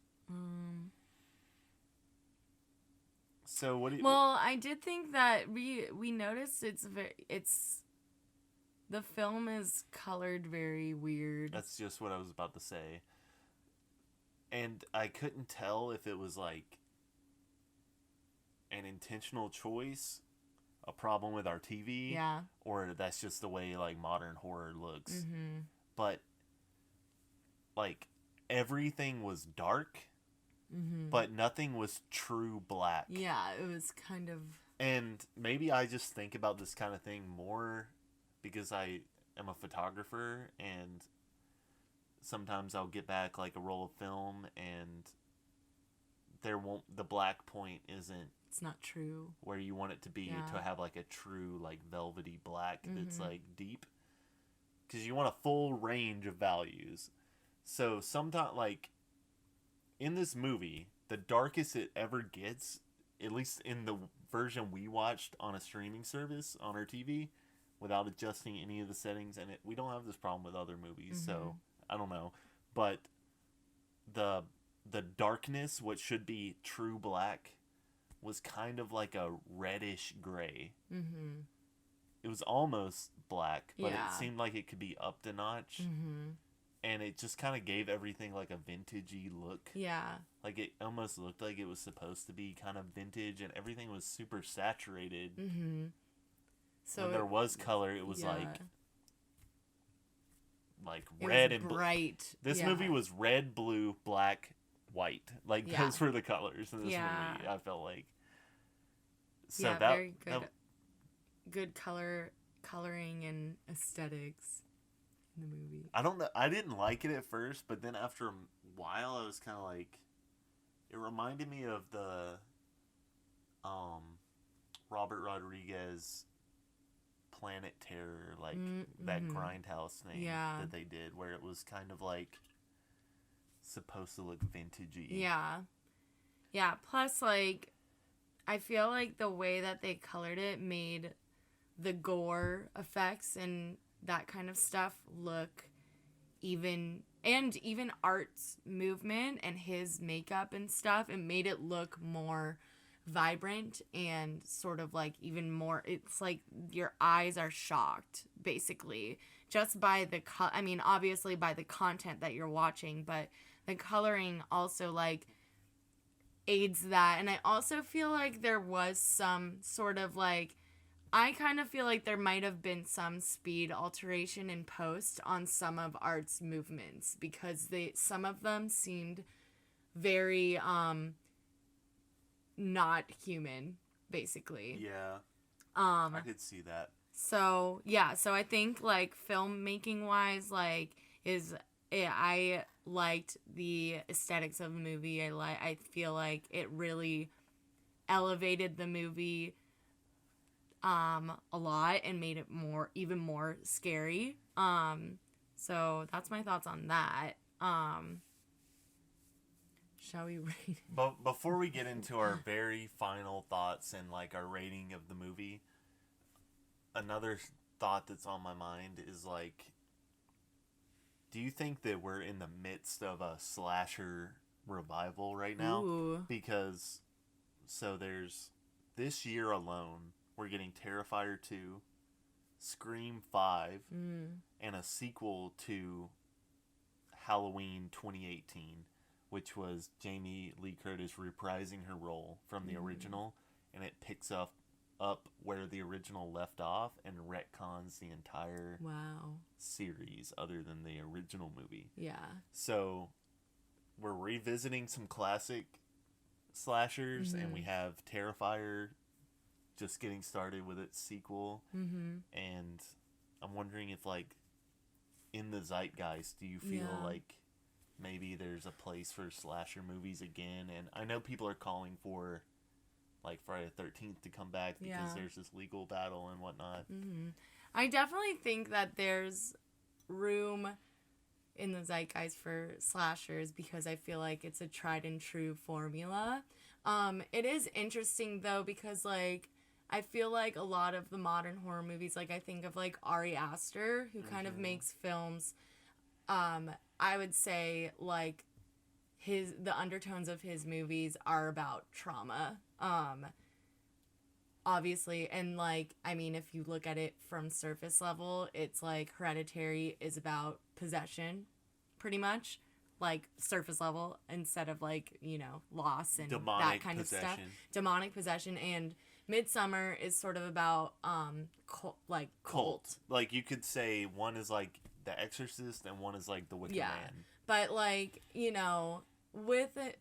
So what do you... Well, I did think that we noticed the film is colored very weird. That's just what I was about to say. And I couldn't tell if it was like an intentional choice, a problem with our TV, or that's just the way like modern horror looks. But like everything was dark, but nothing was true black. Yeah, it was kind of... And maybe I just think about this kind of thing more because I am a photographer, and sometimes I'll get back like a roll of film and the black point isn't... It's not true. Where you want it to be to have like a true like velvety black that's like deep. because you want a full range of values. So sometimes, like, in this movie, the darkest it ever gets, at least in the version we watched on a streaming service on our TV, without adjusting any of the settings, and we don't have this problem with other movies, so I don't know. But the darkness, what should be true black, was kind of like a reddish gray. Mm-hmm. It was almost black, but it seemed like it could be upped a notch. Mm-hmm. And it just kind of gave everything like a vintagey look. Yeah. Like it almost looked like it was supposed to be kind of vintage, and everything was super saturated. Mm-hmm. So when there was color, it was like red and bright. This movie was red, blue, black, white. Like those were the colors in this movie. I felt like. So very good. Good coloring and aesthetics in the movie. I don't know. I didn't like it at first, but then after a while, I was kind of like, it reminded me of the Robert Rodriguez Planet Terror, like that Grindhouse thing that they did, where it was kind of like supposed to look vintagey. Yeah. Plus, like, I feel like the way that they colored it made the gore effects and that kind of stuff look even Art's movement and his makeup and stuff, it made it look more vibrant and sort of like even more, it's like your eyes are shocked basically just by the obviously by the content that you're watching, but the coloring also like aids that. And I also feel like there was some sort of like, I kind of feel like there might have been some speed alteration in post on some of Art's movements, because some of them seemed very not human, basically. Yeah. I could see that. So I think like filmmaking wise, like I liked the aesthetics of the movie. I feel like it really elevated the movie a lot and made it even more scary. So that's my thoughts on that. Shall we rate it? But before we get into our very final thoughts and like our rating of the movie, another thought that's on my mind is like, do you think that we're in the midst of a slasher revival right now? Ooh. Because there's this year alone, we're getting Terrifier 2, Scream 5, and a sequel to Halloween 2018, which was Jamie Lee Curtis reprising her role from the original, and it picks up where the original left off and retcons the entire series other than the original movie. Yeah. So we're revisiting some classic slashers, and we have Terrifier just getting started with its sequel. And I'm wondering if, like, in the zeitgeist, do you feel like maybe there's a place for slasher movies again? And I know people are calling for like Friday the 13th to come back because there's this legal battle and whatnot. I definitely think that there's room in the zeitgeist for slashers because I feel like it's a tried and true formula. It is interesting though because like I feel like a lot of the modern horror movies, like I think of like Ari Aster, who kind of makes films, I would say like the undertones of his movies are about trauma. Obviously, and like, I mean, if you look at it from surface level, it's like Hereditary is about possession, pretty much, like surface level, instead of like, you know, loss and demonic that kind possession. of stuff. Demonic possession. And Midsummer is sort of about cult. Like you could say one is like The Exorcist and one is like The Wicker Man. But like, you know, but that's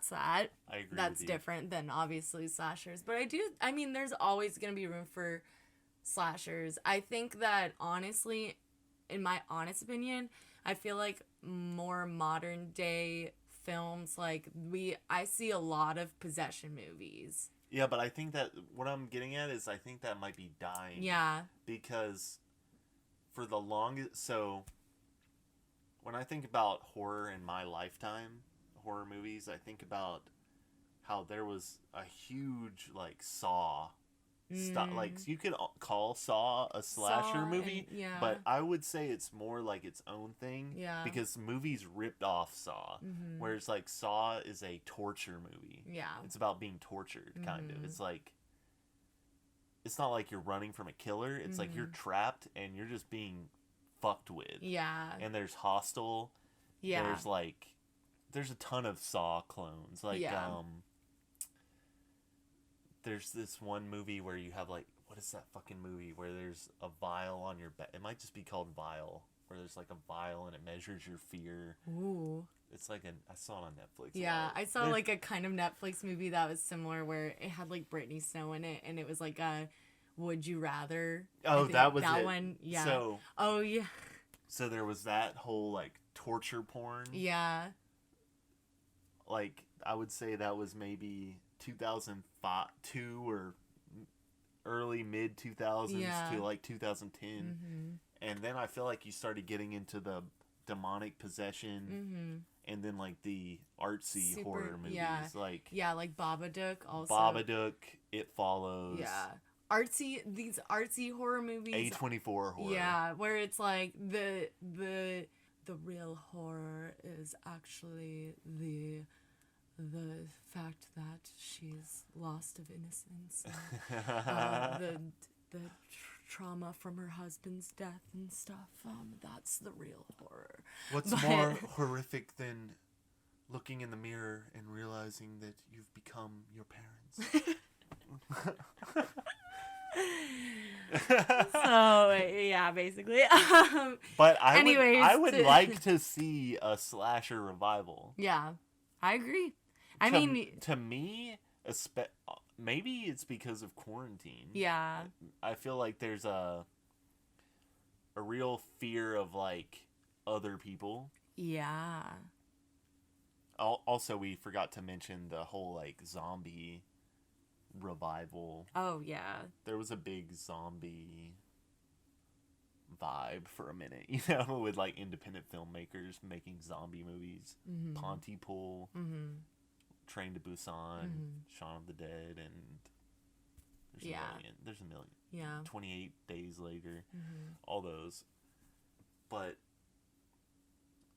that. I agree. That's different than obviously slashers. But I mean, there's always gonna be room for slashers. I think that honestly, in my honest opinion, I feel like more modern day films, like I see a lot of possession movies. Yeah, but I think that what I'm getting at is I think that might be dying. Yeah. Because for the longest, so when I think about horror in my lifetime, horror movies, I think about how there was a huge like Saw stuff. Like you could call Saw a slasher movie, yeah. but I would say it's more like its own thing. Yeah. Because movies ripped off Saw, whereas like Saw is a torture movie. Yeah. It's about being tortured, kind of. It's like, it's not like you're running from a killer. It's like you're trapped and you're just being fucked with. Yeah. And there's Hostel. Yeah. There's a ton of Saw clones. Like, there's this one movie where you have like, what is that fucking movie where there's a vial on your back? It might just be called Vial, where there's like a vial and it measures your fear. Ooh. It's like I saw it on Netflix. Yeah, I saw like a kind of Netflix movie that was similar where it had like Britney Snow in it, and it was like a Would You Rather. Oh, that was that it. one. Yeah. So. Oh yeah. So there was that whole like torture porn. Yeah. Like I would say that was maybe 2002 or early mid 2000s to like 2010, and then I feel like you started getting into the demonic possession, and then like the artsy horror movies, like Babadook also. Babadook, It Follows. Yeah. These artsy horror movies. A24 horror. Yeah, where it's like the real horror is actually the fact that she's lost of innocence, and, the trauma from her husband's death and stuff. That's the real horror. What's more horrific than looking in the mirror and realizing that you've become your parents? So yeah, basically. But I would like to see a slasher revival. Yeah, I agree. To me, maybe it's because of quarantine. Yeah. I feel like there's a real fear of like other people. Yeah. Also, we forgot to mention the whole like zombie revival. Oh yeah. There was a big zombie vibe for a minute, you know, with like independent filmmakers making zombie movies. Pontypool, Train to Busan, Shaun of the Dead, and there's a million. Yeah. 28 Days Later, all those. But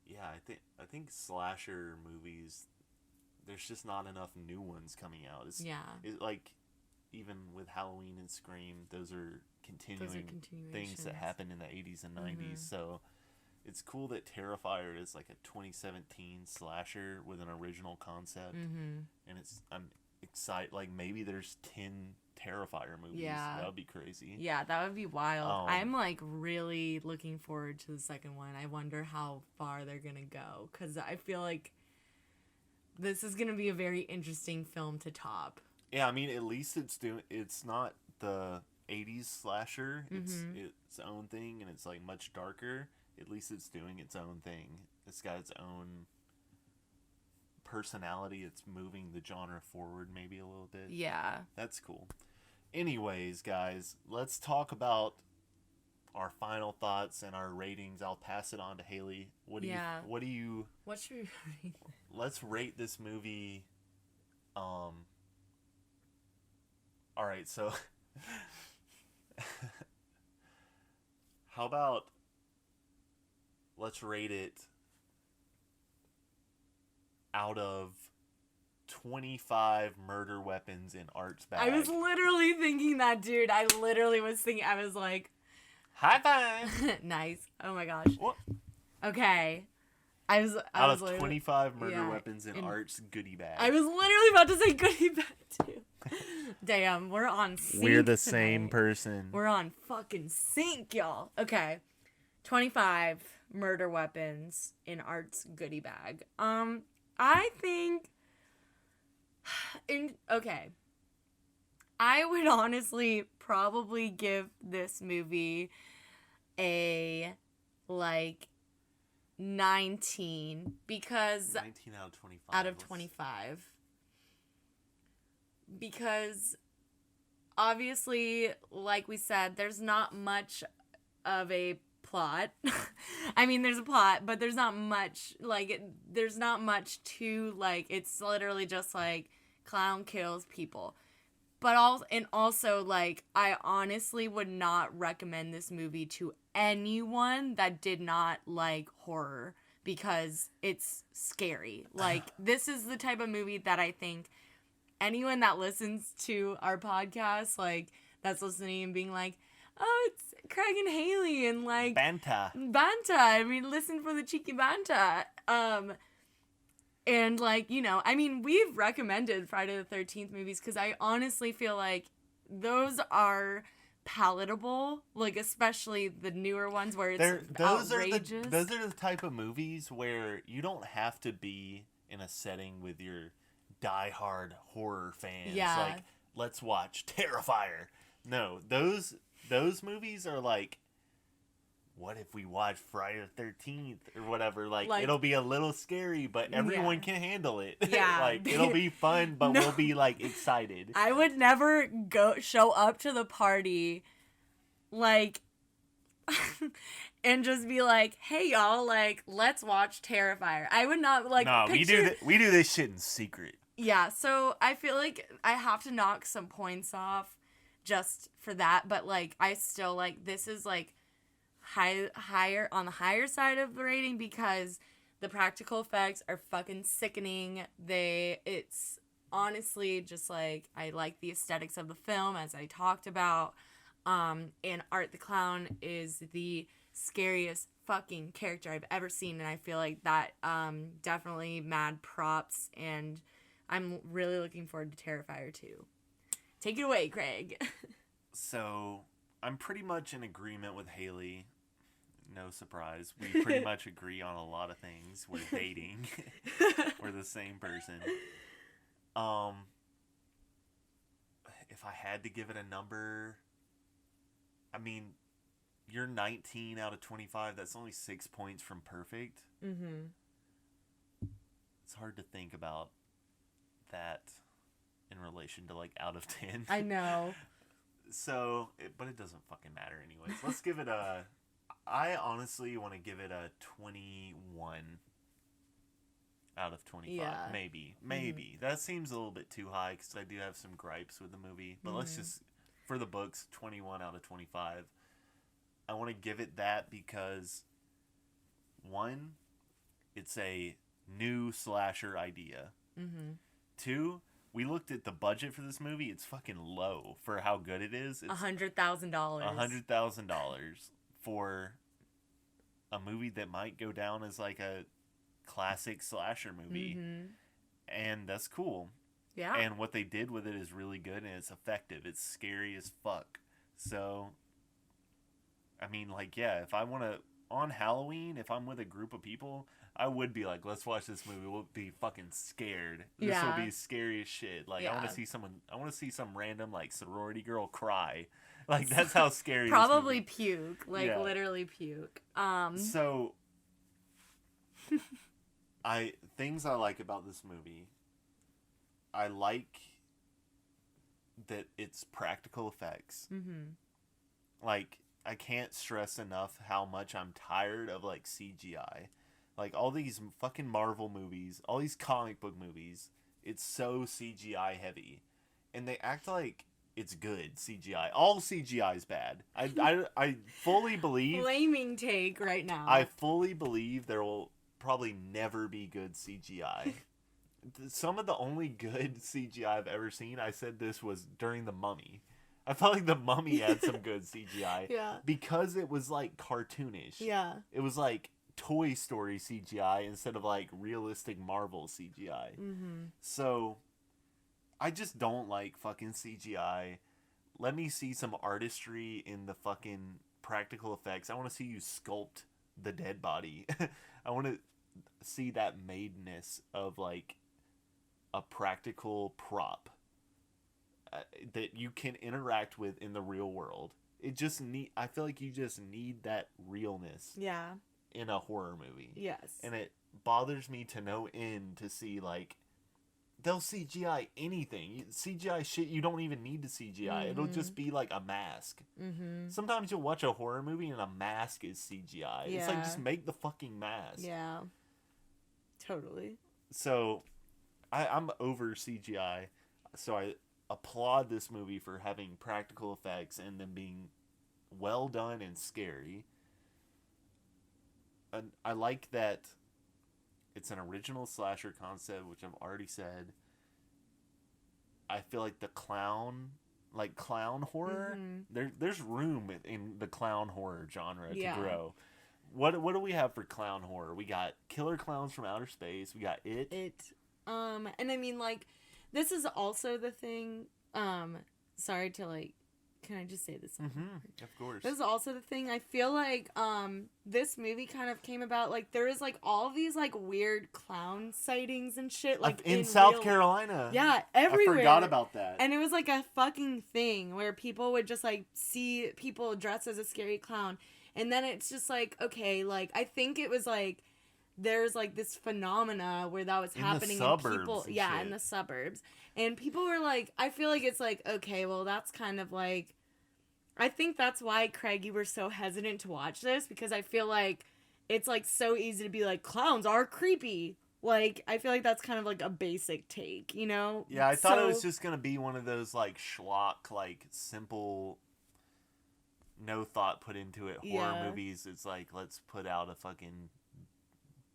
yeah, I think slasher movies, there's just not enough new ones coming out. It's like even with Halloween and Scream, those are continuing things that happened in the 80s and 90s. So it's cool that Terrifier is like a 2017 slasher with an original concept, and I'm excited. Like maybe there's 10 Terrifier movies. Yeah, that would be crazy. Yeah, that would be wild. I'm like really looking forward to the second one. I wonder how far they're gonna go, because I feel like this is gonna be a very interesting film to top. Yeah, I mean, at least it's not the 80s slasher. It's its own thing, and it's like much darker. At least it's doing its own thing. It's got its own personality. It's moving the genre forward maybe a little bit. Yeah. That's cool. Anyways, guys, let's talk about our final thoughts and our ratings. I'll pass it on to Haley. What should we rate? Let's rate this movie. All right, so how about let's rate it out of 25 murder weapons in Art's bag. I was literally thinking that, dude. I was like, high five. Nice. Oh my gosh. What? Okay. Out of 25 murder weapons in Art's goodie bag. I was literally about to say goodie bag too. Damn, we're on sync. We're the same person. We're on fucking sync, y'all. Okay. 25 murder weapons in Art's goodie bag. I think I would honestly probably give this movie a 19, because 19 out of 25. Out of 25. because obviously, like we said, there's not much of a plot. I mean, there's a plot, but there's not much, like, there's not much to, like, it's literally just, like, clown kills people. But also, like, I honestly would not recommend this movie to anyone that did not like horror, because it's scary. Like, this is the type of movie that I think anyone that listens to our podcast, like, that's listening and being like, oh, it's Craig and Haley and, like, Banta. I mean, listen for the cheeky banta. And, like, you know, I mean, we've recommended Friday the 13th movies because I honestly feel like those are palatable, like, especially the newer ones where it's outrageous. Those are the type of movies where you don't have to be in a setting with your diehard horror fans. Yeah. Like, let's watch Terrifier. No, those movies are like, what if we watch Friday the 13th or whatever? Like, it'll be a little scary, but everyone can handle it. Yeah. Like, it'll be fun, but we'll be, like, excited. I would never show up to the party, like, and just be like, hey, y'all, like, let's watch Terrifier. I would not, like, no, we do this shit in secret. Yeah, so I feel like I have to knock some points off just for that, but, like, I still, like, this is, like, higher on the higher side of the rating because the practical effects are fucking sickening. It's honestly just, like, I like the aesthetics of the film, as I talked about, and Art the Clown is the scariest fucking character I've ever seen, and I feel like that definitely mad props, and I'm really looking forward to Terrifier 2. Take it away, Craig. So, I'm pretty much in agreement with Haley. No surprise. We pretty much agree on a lot of things. We're dating. We're the same person. If I had to give it a number, I mean, you're 19 out of 25. That's only 6 points from perfect. Mm-hmm. It's hard to think about that in relation to, like, out of 10. I know. So, but it doesn't fucking matter anyways. Let's give it I honestly want to give it a 21 out of 25. Yeah. Maybe. Mm-hmm. That seems a little bit too high because I do have some gripes with the movie. But let's just, for the books, 21 out of 25. I want to give it that because, one, it's a new slasher idea. Mm-hmm. Two, we looked at the budget for this movie. It's fucking low for how good it is. It's $100,000. $100,000 for a movie that might go down as, like, a classic slasher movie. Mm-hmm. And that's cool. Yeah. And what they did with it is really good, and it's effective. It's scary as fuck. So, I mean, like, yeah, if I want to, on Halloween, if I'm with a group of people, I would be like, let's watch this movie. We'll be fucking scared. This will be scary as shit. Like, I want to see some random, like, sorority girl cry. Like, that's how scary Probably this movie. Puke. Like, literally puke. So, things I like about this movie, I like that it's practical effects. Mm-hmm. Like, I can't stress enough how much I'm tired of, like, CGI. Like, all these fucking Marvel movies, all these comic book movies, it's so CGI heavy. And they act like it's good CGI. All CGI is bad. I fully believe... Flaming take right now. I fully believe there will probably never be good CGI. Some of the only good CGI I've ever seen, I said this was during The Mummy. I felt like The Mummy had some good CGI. Yeah. Because it was, like, cartoonish. Yeah. It was, like, Toy Story CGI instead of, like, realistic Marvel CGI. Mm-hmm. So, I just don't like fucking CGI. Let me see some artistry in the fucking practical effects. I want to see you sculpt the dead body. I want to see that madeness of, like, a practical prop that you can interact with in the real world. I feel like you just need that realness. Yeah. In a horror movie. Yes. And it bothers me to no end to see, like, they'll CGI anything. CGI shit you don't even need to CGI. It'll just be like a mask. Sometimes you'll watch a horror movie and a mask is CGI. It's like, just make the fucking mask. Yeah. Totally. So, I'm over CGI. So I applaud this movie for having practical effects and them being well done and scary. And I like that it's an original slasher concept, which I've already said. I feel like the clown horror, there's room in the clown horror genre to grow. What do we have for clown horror? We got Killer Clowns from Outer Space. We got It. And I mean, like, this is also the thing. Sorry to, like, can I just say this? Of course. This is also the thing. I feel like this movie kind of came about, like, there is, like, all these, like, weird clown sightings and shit, like, in South Carolina. Yeah, everywhere. I forgot about that. And it was, like, a fucking thing where people would just, like, see people dressed as a scary clown. And then it's just, like, okay, like, I think it was, like, there's, like, this phenomena where that was happening. In the suburbs. In the suburbs. And people were, like, I feel like it's, like, okay, well, that's kind of, like, I think that's why, Craig, you were so hesitant to watch this, because I feel like it's, like, so easy to be like, clowns are creepy. Like, I feel like that's kind of, like, a basic take, you know? Yeah, I thought it was just going to be one of those, like, schlock, like, simple, no thought put into it horror movies. It's like, let's put out a fucking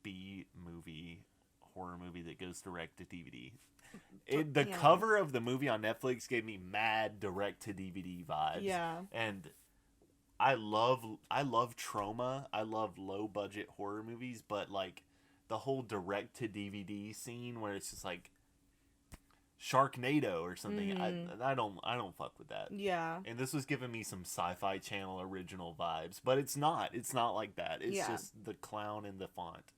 B-movie, horror movie that goes direct to DVD. The cover of the movie on Netflix gave me mad direct-to-DVD vibes. Yeah. And I love trauma. I love low-budget horror movies, but, like, the whole direct-to-DVD scene where it's just, like, Sharknado or something, I don't fuck with that. Yeah. And this was giving me some Sci-Fi Channel original vibes, but it's not. It's not like that. It's just the clown and the font.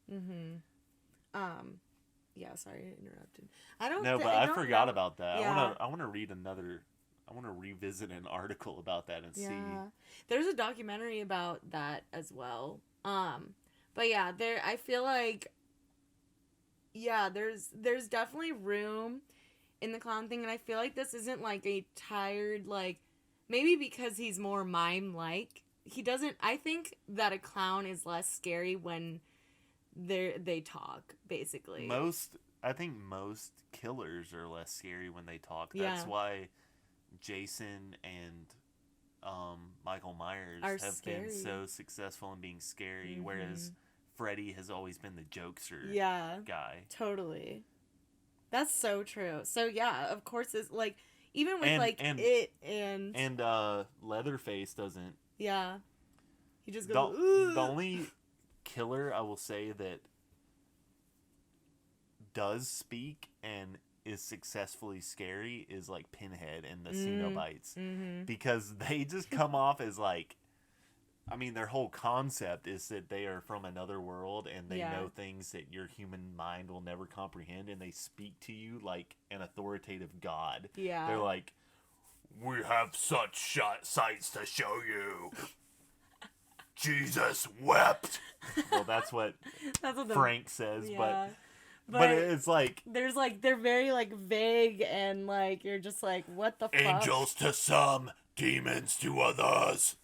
Yeah, sorry, I interrupted. I forgot about that. Yeah. I want to read another. I want to revisit an article about that and see. There's a documentary about that as well. But yeah, I feel like, there's definitely room in the clown thing, and I feel like this isn't like a tired, like, maybe because he's more mime-like. I think that a clown is less scary when they talk, basically. I think most killers are less scary when they talk. That's why Jason and Michael Myers have been so successful in being scary, whereas Freddy has always been the jokester guy. Totally. That's so true. So yeah, of course, it's like, even with and Leatherface doesn't. Yeah. He just goes, the only killer I will say that does speak and is successfully scary is, like, Pinhead and the Cenobites, because they just come off as, like, I mean, their whole concept is that they are from another world and they know things that your human mind will never comprehend, and they speak to you like an authoritative god. Yeah. They're like, we have such sights to show you. Jesus wept. Well, that's what Frank says, but it's like, they're very, like, vague, and, like, you're just like, what the fuck? Angels to some, demons to others.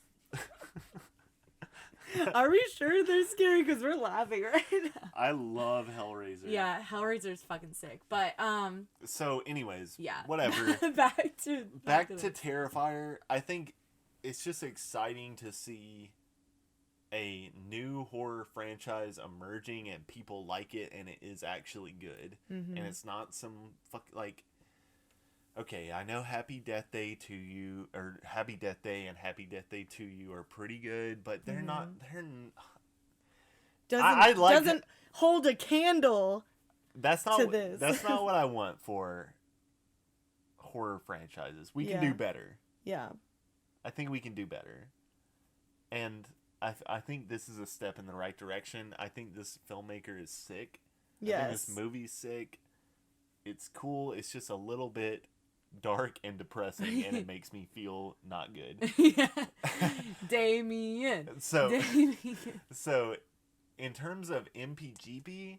Are we sure they're scary? Because we're laughing right now. I love Hellraiser. Yeah, Hellraiser's fucking sick. But, so, anyways, yeah. Whatever. Back to Terrifier. I think it's just exciting to see a new horror franchise emerging and people like it and it is actually good. And it's not some okay, I know Happy Death Day to You, or Happy Death Day and Happy Death Day to You are pretty good, but they're not. Doesn't hold a candle. That's not to this. That's not what I want for horror franchises. We can do better. Yeah, I think we can do better, and I think this is a step in the right direction. I think this filmmaker is sick. Yes. I think this movie's sick. It's cool. It's just a little bit dark and depressing, and it makes me feel not good. Yeah. Damien. So in terms of MPGP,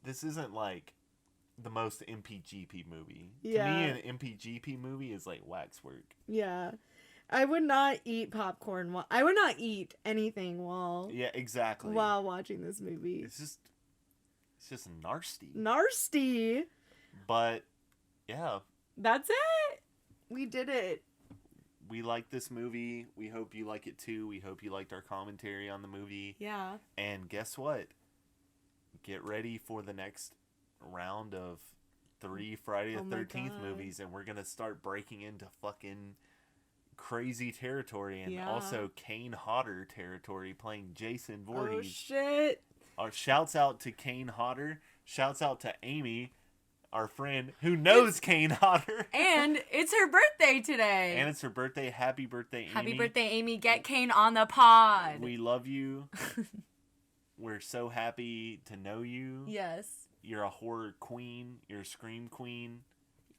this isn't like the most MPGP movie. Yeah. To me, an MPGP movie is like waxwork. Yeah. I would not eat popcorn while I would not eat anything while Yeah, exactly. while watching this movie. It's just nasty. Narsty. But yeah, That's it. We did it. we like this movie. We hope you like it too. We hope you liked our commentary on the movie. Yeah. And guess what? Get ready for the next round of 3 Friday the 13th God. movies, and we're gonna start breaking into fucking crazy territory, and Yeah. also Kane Hodder territory, playing Jason Oh Voorhees. shit. Shouts out to Kane Hodder. Shouts out to Amy, our friend who knows Kane Hodder. And it's her birthday today. And it's her birthday. Happy birthday, Amy. Happy birthday, Amy. Get Kane on the pod. We love you. We're so happy to know you. Yes. You're a horror queen. You're a scream queen.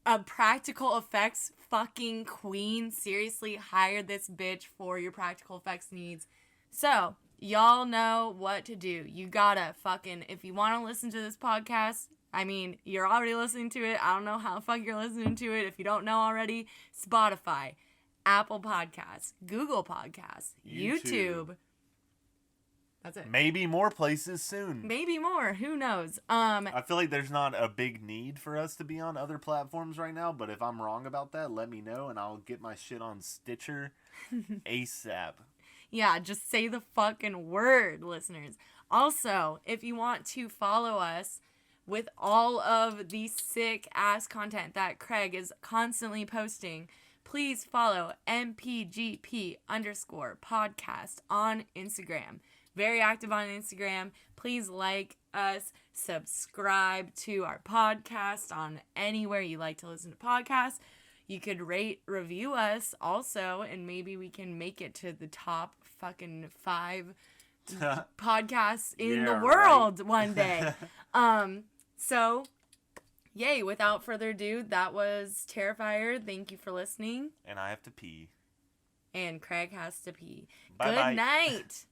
A practical effects fucking queen. Seriously, hire this bitch for your practical effects needs. So, y'all know what to do. You gotta fucking, if you want to listen to this podcast, I mean, you're already listening to it. I don't know how the fuck you're listening to it. If you don't know already, Spotify, Apple Podcasts, Google Podcasts, YouTube. That's it. Maybe more places soon. Maybe more. Who knows? I feel like there's not a big need for us to be on other platforms right now, but if I'm wrong about that, let me know and I'll get my shit on Stitcher ASAP. Yeah, just say the fucking word, listeners. Also, if you want to follow us with all of the sick ass content that Craig is constantly posting, please follow MPGP_podcast on Instagram. Very active on Instagram. Please like us, subscribe to our podcast on anywhere you like to listen to podcasts. You could rate, review us also, and maybe we can make it to the top fucking 5 podcasts in the world one day. So, yay, without further ado, that was Terrifier. Thank you for listening. And I have to pee. And Craig has to pee. Bye-bye. Good night.